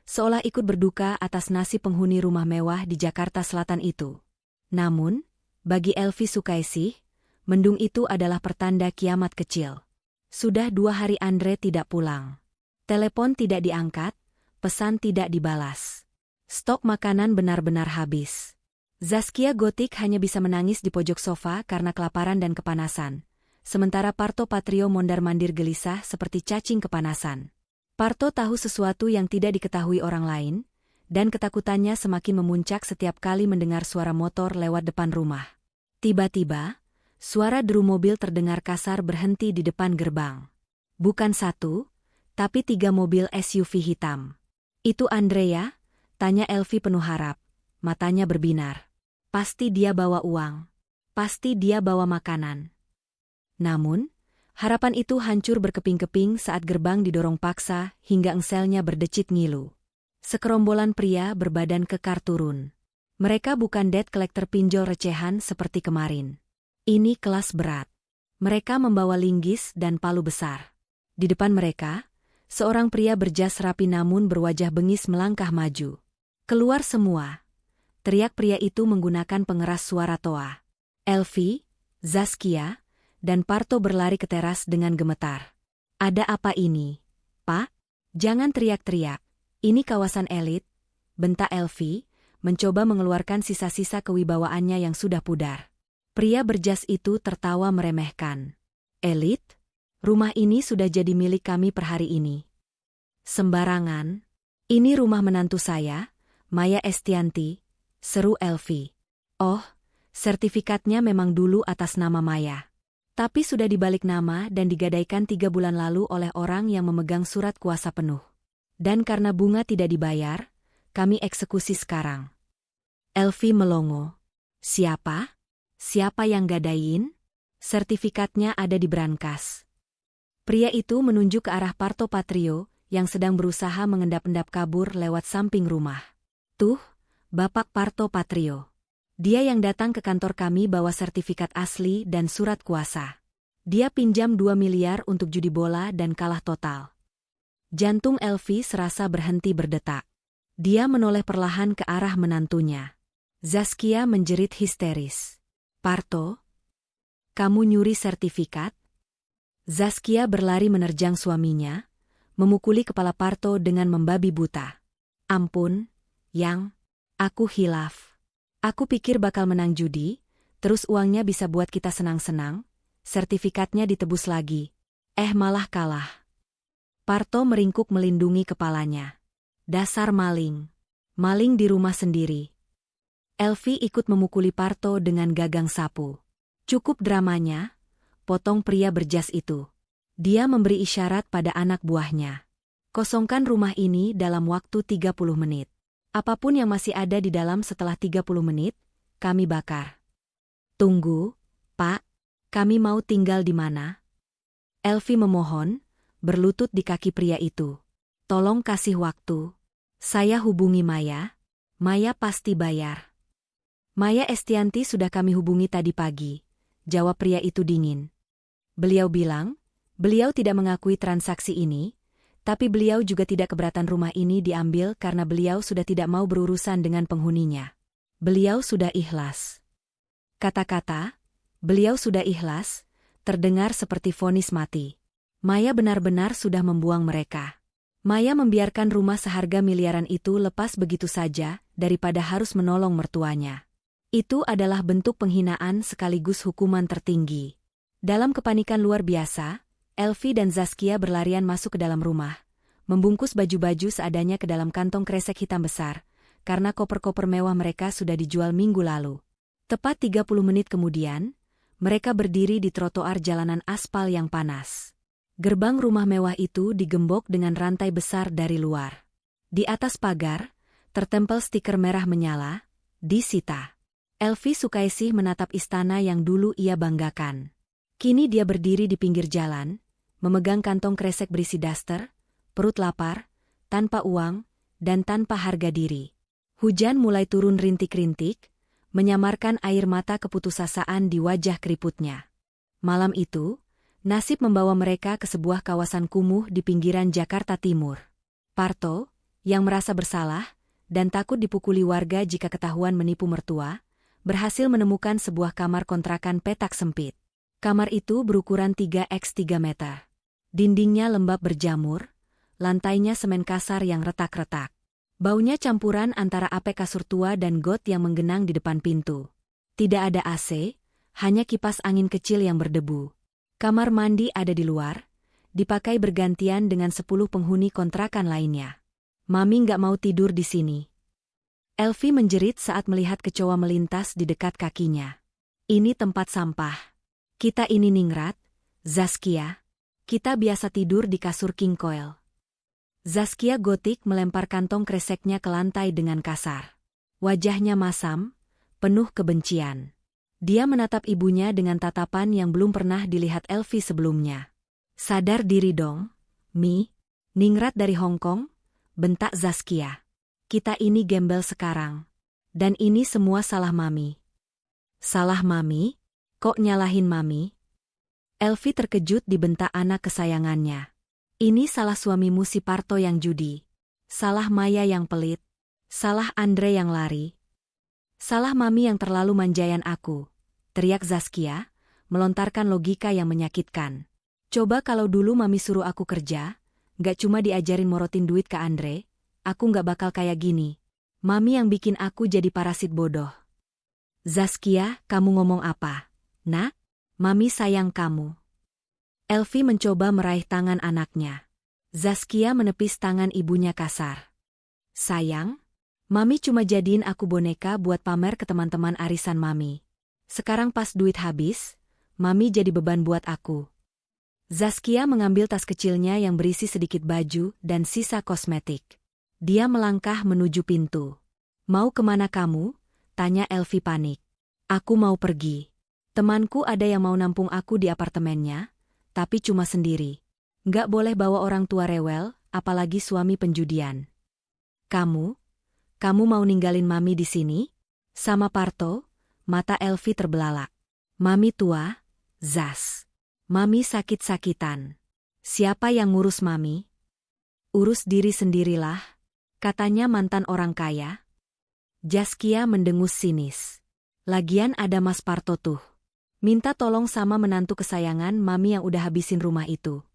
seolah ikut berduka atas nasib penghuni rumah mewah di Jakarta Selatan itu. Namun, bagi Elvi Sukaisi, mendung itu adalah pertanda kiamat kecil. Sudah 2 hari Andre tidak pulang. Telepon tidak diangkat, pesan tidak dibalas. Stok makanan benar-benar habis. Zaskia Gotik hanya bisa menangis di pojok sofa karena kelaparan dan kepanasan. Sementara Parto Patrio mondar-mandir gelisah seperti cacing kepanasan. Parto tahu sesuatu yang tidak diketahui orang lain, dan ketakutannya semakin memuncak setiap kali mendengar suara motor lewat depan rumah. Tiba-tiba, suara deru mobil terdengar kasar berhenti di depan gerbang. Bukan 1, tapi 3 mobil SUV hitam. "Itu Andrea?" tanya Elvi penuh harap. Matanya berbinar. Pasti dia bawa uang. Pasti dia bawa makanan. Namun, harapan itu hancur berkeping-keping saat gerbang didorong paksa hingga engselnya berdecit ngilu. Sekerombolan pria berbadan kekar turun. Mereka bukan debt collector pinjol recehan seperti kemarin. Ini kelas berat. Mereka membawa linggis dan palu besar. Di depan mereka, seorang pria berjas rapi namun berwajah bengis melangkah maju. "Keluar semua!" teriak pria itu menggunakan pengeras suara toa. Elvi, Zaskia, dan Parto berlari ke teras dengan gemetar. "Ada apa ini, Pak?" "Jangan teriak-teriak. Ini kawasan elit," bentak Elvi, mencoba mengeluarkan sisa-sisa kewibawaannya yang sudah pudar. Pria berjas itu tertawa meremehkan. "Elit? Rumah ini sudah jadi milik kami per hari ini." "Sembarangan. Ini rumah menantu saya, Maya Estianti," seru Elvi. "Oh, sertifikatnya memang dulu atas nama Maya. Tapi sudah dibalik nama dan digadaikan 3 bulan lalu oleh orang yang memegang surat kuasa penuh. Dan karena bunga tidak dibayar, kami eksekusi sekarang." Elvi melongo. "Siapa? Siapa yang gadain? Sertifikatnya ada di brankas." Pria itu menunjuk ke arah Parto Patrio yang sedang berusaha mengendap-endap kabur lewat samping rumah. "Tuh, Bapak Parto Patrio. Dia yang datang ke kantor kami bawa sertifikat asli dan surat kuasa. Dia pinjam 2 miliar untuk judi bola dan kalah total." Jantung Elvi serasa berhenti berdetak. Dia menoleh perlahan ke arah menantunya. Zaskia menjerit histeris. "Parto, kamu nyuri sertifikat?" Zaskia berlari menerjang suaminya, memukuli kepala Parto dengan membabi buta. "Ampun, Yang. Aku hilaf. Aku pikir bakal menang judi, terus uangnya bisa buat kita senang-senang, sertifikatnya ditebus lagi. Malah kalah." Parto meringkuk melindungi kepalanya. "Dasar maling. Maling di rumah sendiri." Elvi ikut memukuli Parto dengan gagang sapu. "Cukup dramanya," potong pria berjas itu. Dia memberi isyarat pada anak buahnya. "Kosongkan rumah ini dalam waktu 30 menit. Apapun yang masih ada di dalam setelah 30 menit, kami bakar." "Tunggu, Pak. Kami mau tinggal di mana?" Elvi memohon, berlutut di kaki pria itu. "Tolong kasih waktu. Saya hubungi Maya. Maya pasti bayar." "Maya Estianti sudah kami hubungi tadi pagi," jawab pria itu dingin. "Beliau bilang, beliau tidak mengakui transaksi ini, tapi beliau juga tidak keberatan rumah ini diambil karena beliau sudah tidak mau berurusan dengan penghuninya. Beliau sudah ikhlas." Kata-kata, "beliau sudah ikhlas," terdengar seperti vonis mati. Maya benar-benar sudah membuang mereka. Maya membiarkan rumah seharga miliaran itu lepas begitu saja daripada harus menolong mertuanya. Itu adalah bentuk penghinaan sekaligus hukuman tertinggi. Dalam kepanikan luar biasa, Elvi dan Zaskia berlarian masuk ke dalam rumah, membungkus baju-baju seadanya ke dalam kantong kresek hitam besar, karena koper-koper mewah mereka sudah dijual minggu lalu. Tepat 30 menit kemudian, mereka berdiri di trotoar jalanan aspal yang panas. Gerbang rumah mewah itu digembok dengan rantai besar dari luar. Di atas pagar, tertempel stiker merah menyala, "Disita." Elvi Sukaisi menatap istana yang dulu ia banggakan. Kini dia berdiri di pinggir jalan, memegang kantong kresek berisi daster, perut lapar, tanpa uang, dan tanpa harga diri. Hujan mulai turun rintik-rintik, menyamarkan air mata keputusasaan di wajah keriputnya. Malam itu, nasib membawa mereka ke sebuah kawasan kumuh di pinggiran Jakarta Timur. Parto, yang merasa bersalah, dan takut dipukuli warga jika ketahuan menipu mertua, berhasil menemukan sebuah kamar kontrakan petak sempit. Kamar itu berukuran 3x3 meter. Dindingnya lembab berjamur, lantainya semen kasar yang retak-retak. Baunya campuran antara apek kasur tua dan got yang menggenang di depan pintu. Tidak ada AC, hanya kipas angin kecil yang berdebu. Kamar mandi ada di luar, dipakai bergantian dengan 10 penghuni kontrakan lainnya. Mami nggak mau tidur di sini. Elvi menjerit saat melihat kecoa melintas di dekat kakinya. Ini tempat sampah. Kita ini Ningrat, Zaskia. Kita biasa tidur di kasur king coil. Zaskia gotik melempar kantong kreseknya ke lantai dengan kasar. Wajahnya masam, penuh kebencian. Dia menatap ibunya dengan tatapan yang belum pernah dilihat Elvi sebelumnya. Sadar diri dong, Mi. Ningrat dari Hong Kong, bentak Zaskia. Kita ini gembel sekarang. Dan ini semua salah Mami. Salah Mami? Kok nyalahin Mami? Elvi terkejut dibentak anak kesayangannya. Ini salah suamimu si Parto yang judi. Salah Maya yang pelit. Salah Andre yang lari. Salah Mami yang terlalu manjain aku. Teriak Zaskia, melontarkan logika yang menyakitkan. Coba kalau dulu Mami suruh aku kerja, gak cuma diajarin morotin duit ke Andre, aku gak bakal kayak gini. Mami yang bikin aku jadi parasit bodoh. Zaskia, kamu ngomong apa? Nak, Mami sayang kamu. Elvi mencoba meraih tangan anaknya. Zaskia menepis tangan ibunya kasar. Sayang, Mami cuma jadiin aku boneka buat pamer ke teman-teman arisan Mami. Sekarang pas duit habis, Mami jadi beban buat aku. Zaskia mengambil tas kecilnya yang berisi sedikit baju dan sisa kosmetik. Dia melangkah menuju pintu. Mau kemana kamu? Tanya Elvi panik. Aku mau pergi. Temanku ada yang mau nampung aku di apartemennya, tapi cuma sendiri. Nggak boleh bawa orang tua rewel, apalagi suami penjudian. Kamu mau ninggalin Mami di sini? Sama Parto? Mata Elvi terbelalak. Mami tua, Zas. Mami sakit-sakitan. Siapa yang ngurus Mami? Urus diri sendirilah, katanya mantan orang kaya. Zaskia mendengus sinis. Lagian ada Mas Parto tuh. Minta tolong sama menantu kesayangan Mami yang udah habisin rumah itu.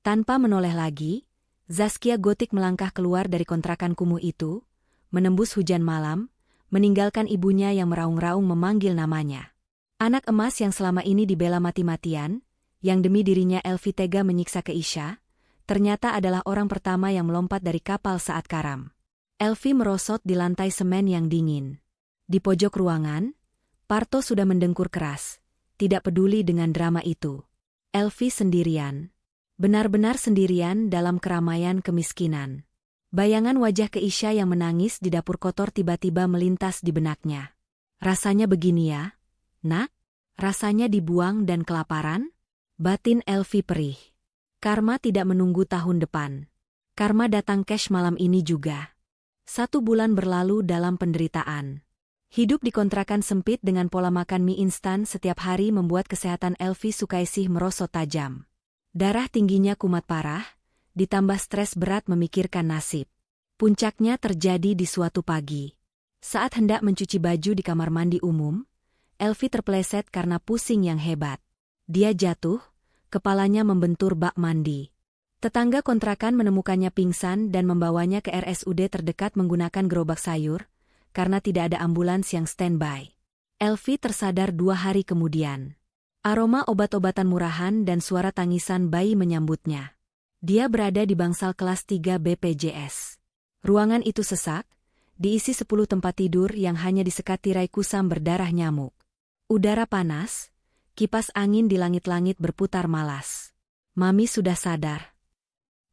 Tanpa menoleh lagi, Zaskia gotik melangkah keluar dari kontrakan kumuh itu, menembus hujan malam, meninggalkan ibunya yang meraung-raung memanggil namanya. Anak emas yang selama ini dibela mati-matian, yang demi dirinya Elvi tega menyiksa Keisha, ternyata adalah orang pertama yang melompat dari kapal saat karam. Elvi merosot di lantai semen yang dingin. Di pojok ruangan, Parto sudah mendengkur keras, tidak peduli dengan drama itu. Elvi sendirian. Benar-benar sendirian dalam keramaian kemiskinan. Bayangan wajah Keisha yang menangis di dapur kotor tiba-tiba melintas di benaknya. Rasanya begini ya, Nak? Rasanya dibuang dan kelaparan? Batin Elvi perih. Karma tidak menunggu tahun depan. Karma datang cash malam ini juga. 1 bulan berlalu dalam penderitaan. Hidup di kontrakan sempit dengan pola makan mie instan setiap hari membuat kesehatan Elvi Sukaisih merosot tajam. Darah tingginya kumat parah, ditambah stres berat memikirkan nasib. Puncaknya terjadi di suatu pagi. Saat hendak mencuci baju di kamar mandi umum, Elvi terpeleset karena pusing yang hebat. Dia jatuh, kepalanya membentur bak mandi. Tetangga kontrakan menemukannya pingsan dan membawanya ke RSUD terdekat menggunakan gerobak sayur, karena tidak ada ambulans yang standby. Elvi tersadar 2 hari kemudian. Aroma obat-obatan murahan dan suara tangisan bayi menyambutnya. Dia berada di bangsal kelas 3 BPJS. Ruangan itu sesak, diisi 10 tempat tidur yang hanya disekat tirai kusam berdarah nyamuk. Udara panas, kipas angin di langit-langit berputar malas. Mami sudah sadar.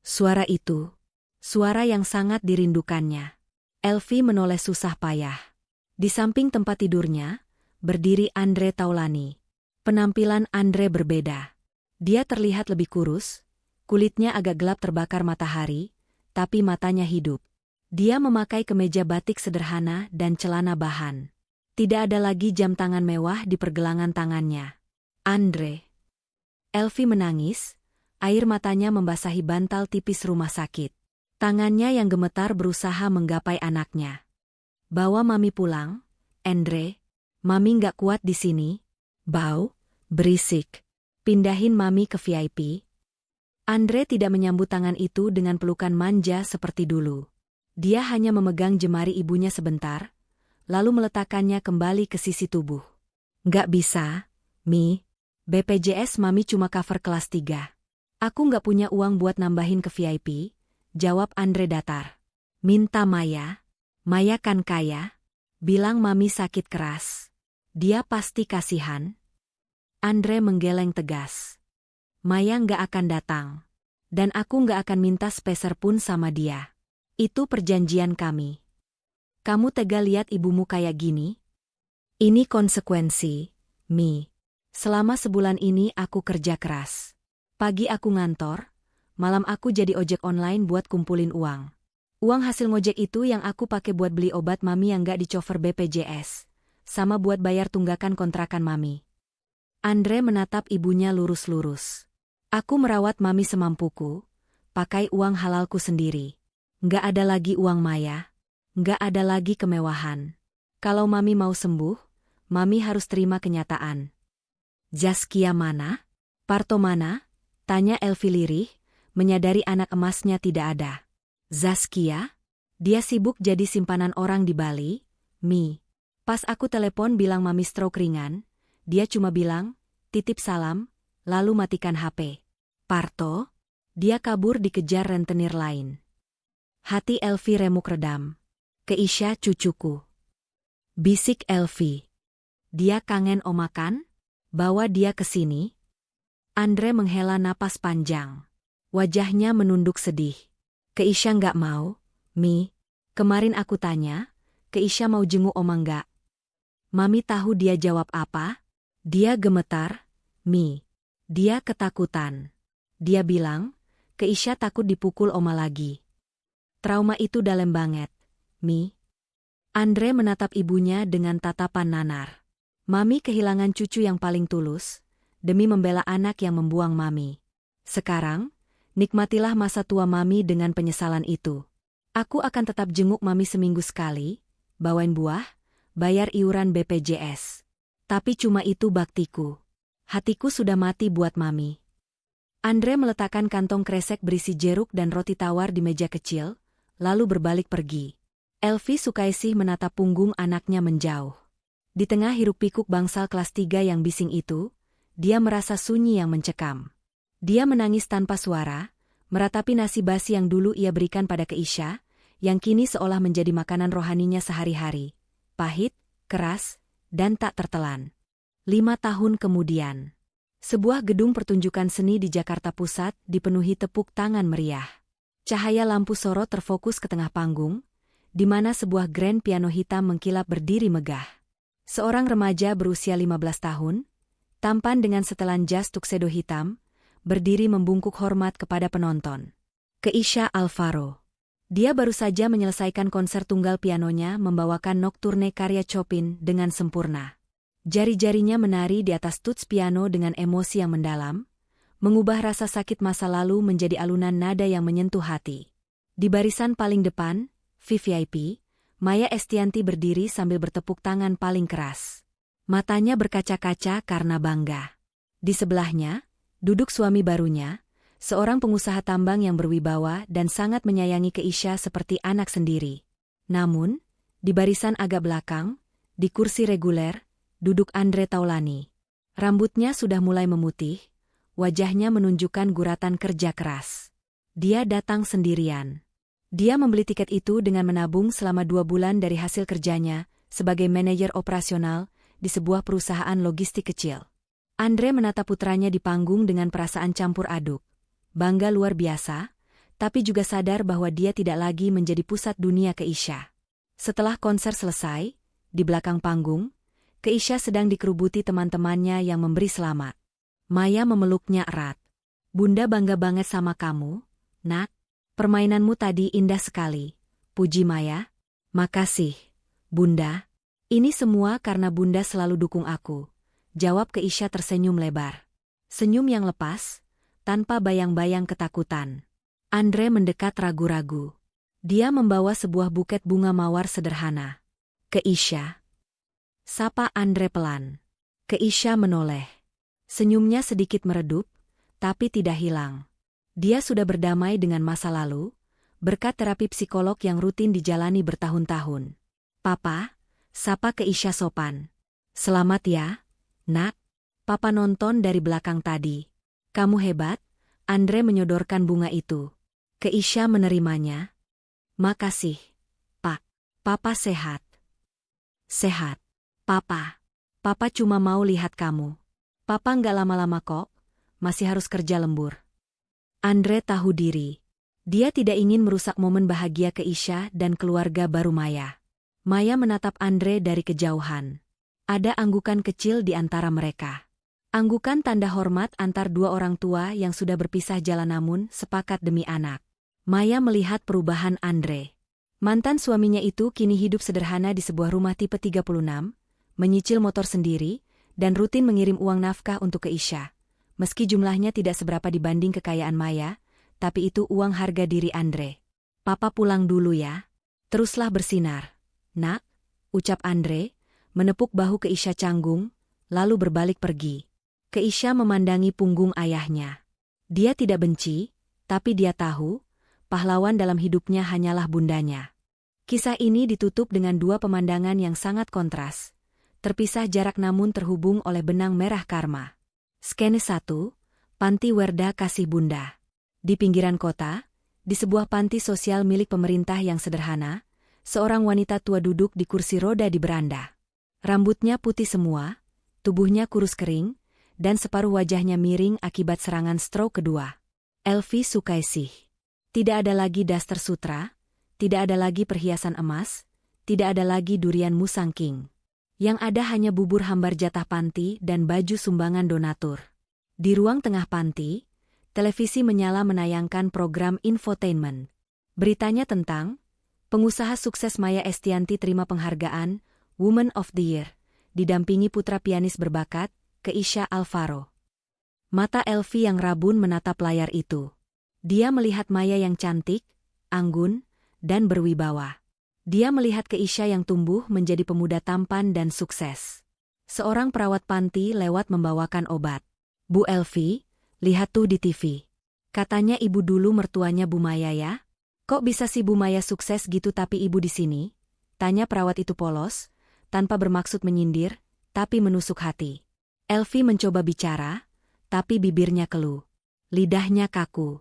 Suara itu, suara yang sangat dirindukannya. Elvi menoleh susah payah. Di samping tempat tidurnya, berdiri Andre Taulani. Penampilan Andre berbeda. Dia terlihat lebih kurus, kulitnya agak gelap terbakar matahari, tapi matanya hidup. Dia memakai kemeja batik sederhana dan celana bahan. Tidak ada lagi jam tangan mewah di pergelangan tangannya. Andre. Elvi menangis, air matanya membasahi bantal tipis rumah sakit. Tangannya yang gemetar berusaha menggapai anaknya. Bawa Mami pulang, Andre. Mami nggak kuat di sini. Bau, berisik. Pindahin Mami ke VIP. Andre tidak menyambut tangan itu dengan pelukan manja seperti dulu. Dia hanya memegang jemari ibunya sebentar, lalu meletakkannya kembali ke sisi tubuh. Nggak bisa, Mi. BPJS Mami cuma cover kelas 3. Aku nggak punya uang buat nambahin ke VIP, jawab Andre datar. Minta Maya. Maya kan kaya. Bilang Mami sakit keras. Dia pasti kasihan. Andre menggeleng tegas. Maya nggak akan datang. Dan aku nggak akan minta sepeser pun sama dia. Itu perjanjian kami. Kamu tega lihat ibumu kayak gini? Ini konsekuensi, Mi. Selama sebulan ini aku kerja keras. Pagi aku ngantor, malam aku jadi ojek online buat kumpulin uang. Uang hasil ngojek itu yang aku pakai buat beli obat Mami yang nggak dicover BPJS, sama buat bayar tunggakan kontrakan Mami. Andre menatap ibunya lurus-lurus. Aku merawat Mami semampuku, pakai uang halalku sendiri. Nggak ada lagi uang Maya, nggak ada lagi kemewahan. Kalau Mami mau sembuh, Mami harus terima kenyataan. Zaskia mana? Parto mana? Tanya Elvi lirih, menyadari anak emasnya tidak ada. Zaskia? Dia sibuk jadi simpanan orang di Bali, Mi. Pas aku telepon bilang Mami stroke ringan, dia cuma bilang, titip salam, lalu matikan HP. Parto? Dia kabur dikejar rentenir lain. Hati Elvi remuk redam. Keisha cucuku. Bisik Elvi. Dia kangen Oma kan? Bawa dia ke sini. Andre menghela napas panjang. Wajahnya menunduk sedih. Keisha nggak mau, Mi. Kemarin aku tanya, Keisha mau jenguk Oma nggak? Mami tahu dia jawab apa? Dia gemetar, Mi. Dia ketakutan. Dia bilang, Keisha takut dipukul Oma lagi. Trauma itu dalam banget, Mi. Andre menatap ibunya dengan tatapan nanar. Mami kehilangan cucu yang paling tulus, demi membela anak yang membuang Mami. Sekarang, nikmatilah masa tua Mami dengan penyesalan itu. Aku akan tetap jenguk Mami seminggu sekali, bawain buah, bayar iuran BPJS. Tapi cuma itu baktiku. Hatiku sudah mati buat Mami. Andre meletakkan kantong kresek berisi jeruk dan roti tawar di meja kecil, lalu berbalik pergi. Elvi Sukaisih menatap punggung anaknya menjauh. Di tengah hiruk-pikuk bangsal kelas 3 yang bising itu, dia merasa sunyi yang mencekam. Dia menangis tanpa suara, meratapi nasi basi yang dulu ia berikan pada Keisha, yang kini seolah menjadi makanan rohaninya sehari-hari. Pahit, keras, dan tak tertelan. 5 tahun kemudian, sebuah gedung pertunjukan seni di Jakarta Pusat dipenuhi tepuk tangan meriah. Cahaya lampu sorot terfokus ke tengah panggung, di mana sebuah grand piano hitam mengkilap berdiri megah. Seorang remaja berusia 15 tahun, tampan dengan setelan jas tuxedo hitam, berdiri membungkuk hormat kepada penonton. Keisha Alvaro. Dia baru saja menyelesaikan konser tunggal pianonya membawakan Nocturne karya Chopin dengan sempurna. Jari-jarinya menari di atas tuts piano dengan emosi yang mendalam, mengubah rasa sakit masa lalu menjadi alunan nada yang menyentuh hati. Di barisan paling depan, VVIP, Maya Estianti berdiri sambil bertepuk tangan paling keras. Matanya berkaca-kaca karena bangga. Di sebelahnya, duduk suami barunya, seorang pengusaha tambang yang berwibawa dan sangat menyayangi Keisha seperti anak sendiri. Namun, di barisan agak belakang, di kursi reguler, duduk Andre Taulani. Rambutnya sudah mulai memutih, wajahnya menunjukkan guratan kerja keras. Dia datang sendirian. Dia membeli tiket itu dengan menabung selama 2 bulan dari hasil kerjanya sebagai manajer operasional di sebuah perusahaan logistik kecil. Andre menatap putranya di panggung dengan perasaan campur aduk. Bangga luar biasa, tapi juga sadar bahwa dia tidak lagi menjadi pusat dunia Keisha. Setelah konser selesai, di belakang panggung, Keisha sedang dikerubuti teman-temannya yang memberi selamat. Maya memeluknya erat. Bunda bangga banget sama kamu, Nak. Permainanmu tadi indah sekali. Puji Maya. Makasih, Bunda. Ini semua karena Bunda selalu dukung aku. Jawab Keisha tersenyum lebar. Senyum yang lepas, tanpa bayang-bayang ketakutan. Andre mendekat ragu-ragu. Dia membawa sebuah buket bunga mawar sederhana. Keisha. Sapa Andre pelan. Keisha menoleh. Senyumnya sedikit meredup, tapi tidak hilang. Dia sudah berdamai dengan masa lalu, berkat terapi psikolog yang rutin dijalani bertahun-tahun. Papa, sapa Keisha sopan. Selamat ya, Nak. Papa nonton dari belakang tadi. Kamu hebat, Andre menyodorkan bunga itu. Keisha menerimanya. Makasih, Pak. Papa sehat. Sehat. Papa. Papa cuma mau lihat kamu. Papa nggak lama-lama kok, masih harus kerja lembur. Andre tahu diri. Dia tidak ingin merusak momen bahagia Keisha dan keluarga baru Maya. Maya menatap Andre dari kejauhan. Ada anggukan kecil di antara mereka. Anggukan tanda hormat antar dua orang tua yang sudah berpisah jalan namun sepakat demi anak. Maya melihat perubahan Andre. Mantan suaminya itu kini hidup sederhana di sebuah rumah tipe 36, menyicil motor sendiri, dan rutin mengirim uang nafkah untuk Keisha. Meski jumlahnya tidak seberapa dibanding kekayaan Maya, tapi itu uang harga diri Andre. Papa pulang dulu ya. Teruslah bersinar. Nak, ucap Andre, menepuk bahu Keisha canggung, lalu berbalik pergi. Keisha memandangi punggung ayahnya. Dia tidak benci, tapi dia tahu, pahlawan dalam hidupnya hanyalah bundanya. Kisah ini ditutup dengan dua pemandangan yang sangat kontras. Terpisah jarak namun terhubung oleh benang merah karma. Skene 1, Panti Werda Kasih Bunda. Di pinggiran kota, di sebuah panti sosial milik pemerintah yang sederhana, seorang wanita tua duduk di kursi roda di beranda. Rambutnya putih semua, tubuhnya kurus kering, dan separuh wajahnya miring akibat serangan stroke kedua. Elvi Sukaisih. Tidak ada lagi daster sutra, tidak ada lagi perhiasan emas, tidak ada lagi durian musangking. Yang ada hanya bubur hambar jatah panti dan baju sumbangan donatur. Di ruang tengah panti, televisi menyala menayangkan program infotainment. Beritanya tentang pengusaha sukses Maya Estianty terima penghargaan Woman of the Year, didampingi putra pianis berbakat, Keisha Alvaro. Mata Elvi yang rabun menatap layar itu. Dia melihat Maya yang cantik, anggun, dan berwibawa. Dia melihat Keisha yang tumbuh menjadi pemuda tampan dan sukses. Seorang perawat panti lewat membawakan obat. Bu Elvi, lihat tuh di TV. Katanya ibu dulu mertuanya Bu Maya ya? Kok bisa sih Bu Maya sukses gitu tapi ibu di sini? Tanya perawat itu polos, tanpa bermaksud menyindir, tapi menusuk hati. Elvi mencoba bicara, tapi bibirnya keluh. Lidahnya kaku.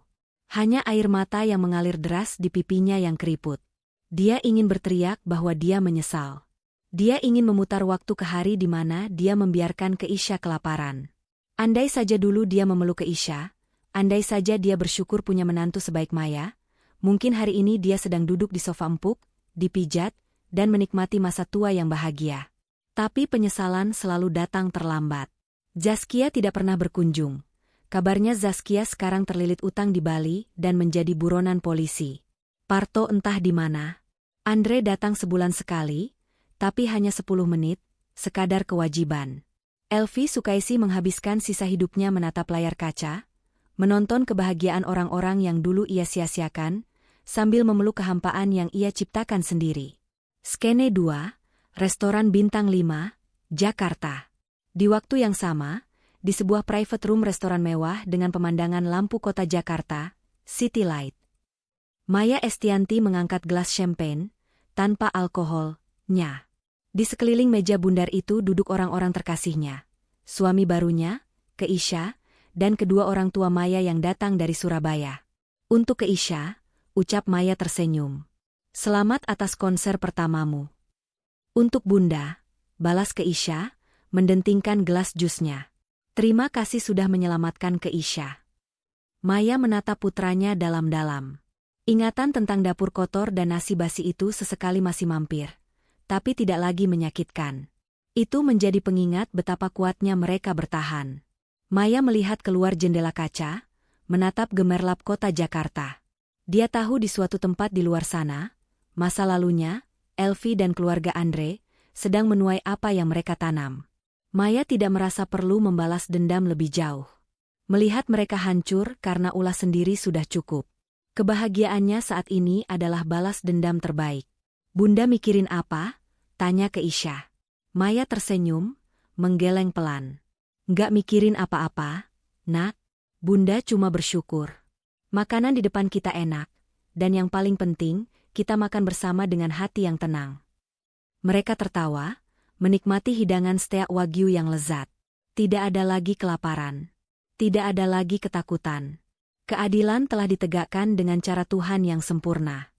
Hanya air mata yang mengalir deras di pipinya yang keriput. Dia ingin berteriak bahwa dia menyesal. Dia ingin memutar waktu ke hari di mana dia membiarkan Keisha kelaparan. Andai saja dulu dia memeluk Keisha, andai saja dia bersyukur punya menantu sebaik Maya, mungkin hari ini dia sedang duduk di sofa empuk, dipijat, dan menikmati masa tua yang bahagia. Tapi penyesalan selalu datang terlambat. Zaskia tidak pernah berkunjung. Kabarnya Zaskia sekarang terlilit utang di Bali dan menjadi buronan polisi. Parto entah di mana. Andre datang sebulan sekali, tapi hanya 10 menit, sekadar kewajiban. Elvi Sukaisi menghabiskan sisa hidupnya menatap layar kaca, menonton kebahagiaan orang-orang yang dulu ia sia-siakan, sambil memeluk kehampaan yang ia ciptakan sendiri. Skene 2, Restoran Bintang 5, Jakarta. Di waktu yang sama, di sebuah private room restoran mewah dengan pemandangan lampu kota Jakarta, City Light. Maya Estianty mengangkat gelas champagne, tanpa alkoholnya. Di sekeliling meja bundar itu duduk orang-orang terkasihnya. Suami barunya, Keisha, dan kedua orang tua Maya yang datang dari Surabaya. Untuk Keisha, ucap Maya tersenyum. Selamat atas konser pertamamu. Untuk Bunda, balas Keisha, mendentingkan gelas jusnya. Terima kasih sudah menyelamatkan Keisha. Maya menatap putranya dalam-dalam. Ingatan tentang dapur kotor dan nasi basi itu sesekali masih mampir, tapi tidak lagi menyakitkan. Itu menjadi pengingat betapa kuatnya mereka bertahan. Maya melihat keluar jendela kaca, menatap gemerlap kota Jakarta. Dia tahu di suatu tempat di luar sana, masa lalunya, Elvi dan keluarga Andre, sedang menuai apa yang mereka tanam. Maya tidak merasa perlu membalas dendam lebih jauh. Melihat mereka hancur karena ulah sendiri sudah cukup. Kebahagiaannya saat ini adalah balas dendam terbaik. Bunda mikirin apa? Tanya ke Isya. Maya tersenyum, menggeleng pelan. Nggak mikirin apa-apa, nak. Bunda cuma bersyukur. Makanan di depan kita enak, dan yang paling penting, kita makan bersama dengan hati yang tenang. Mereka tertawa, menikmati hidangan steak wagyu yang lezat. Tidak ada lagi kelaparan. Tidak ada lagi ketakutan. Keadilan telah ditegakkan dengan cara Tuhan yang sempurna.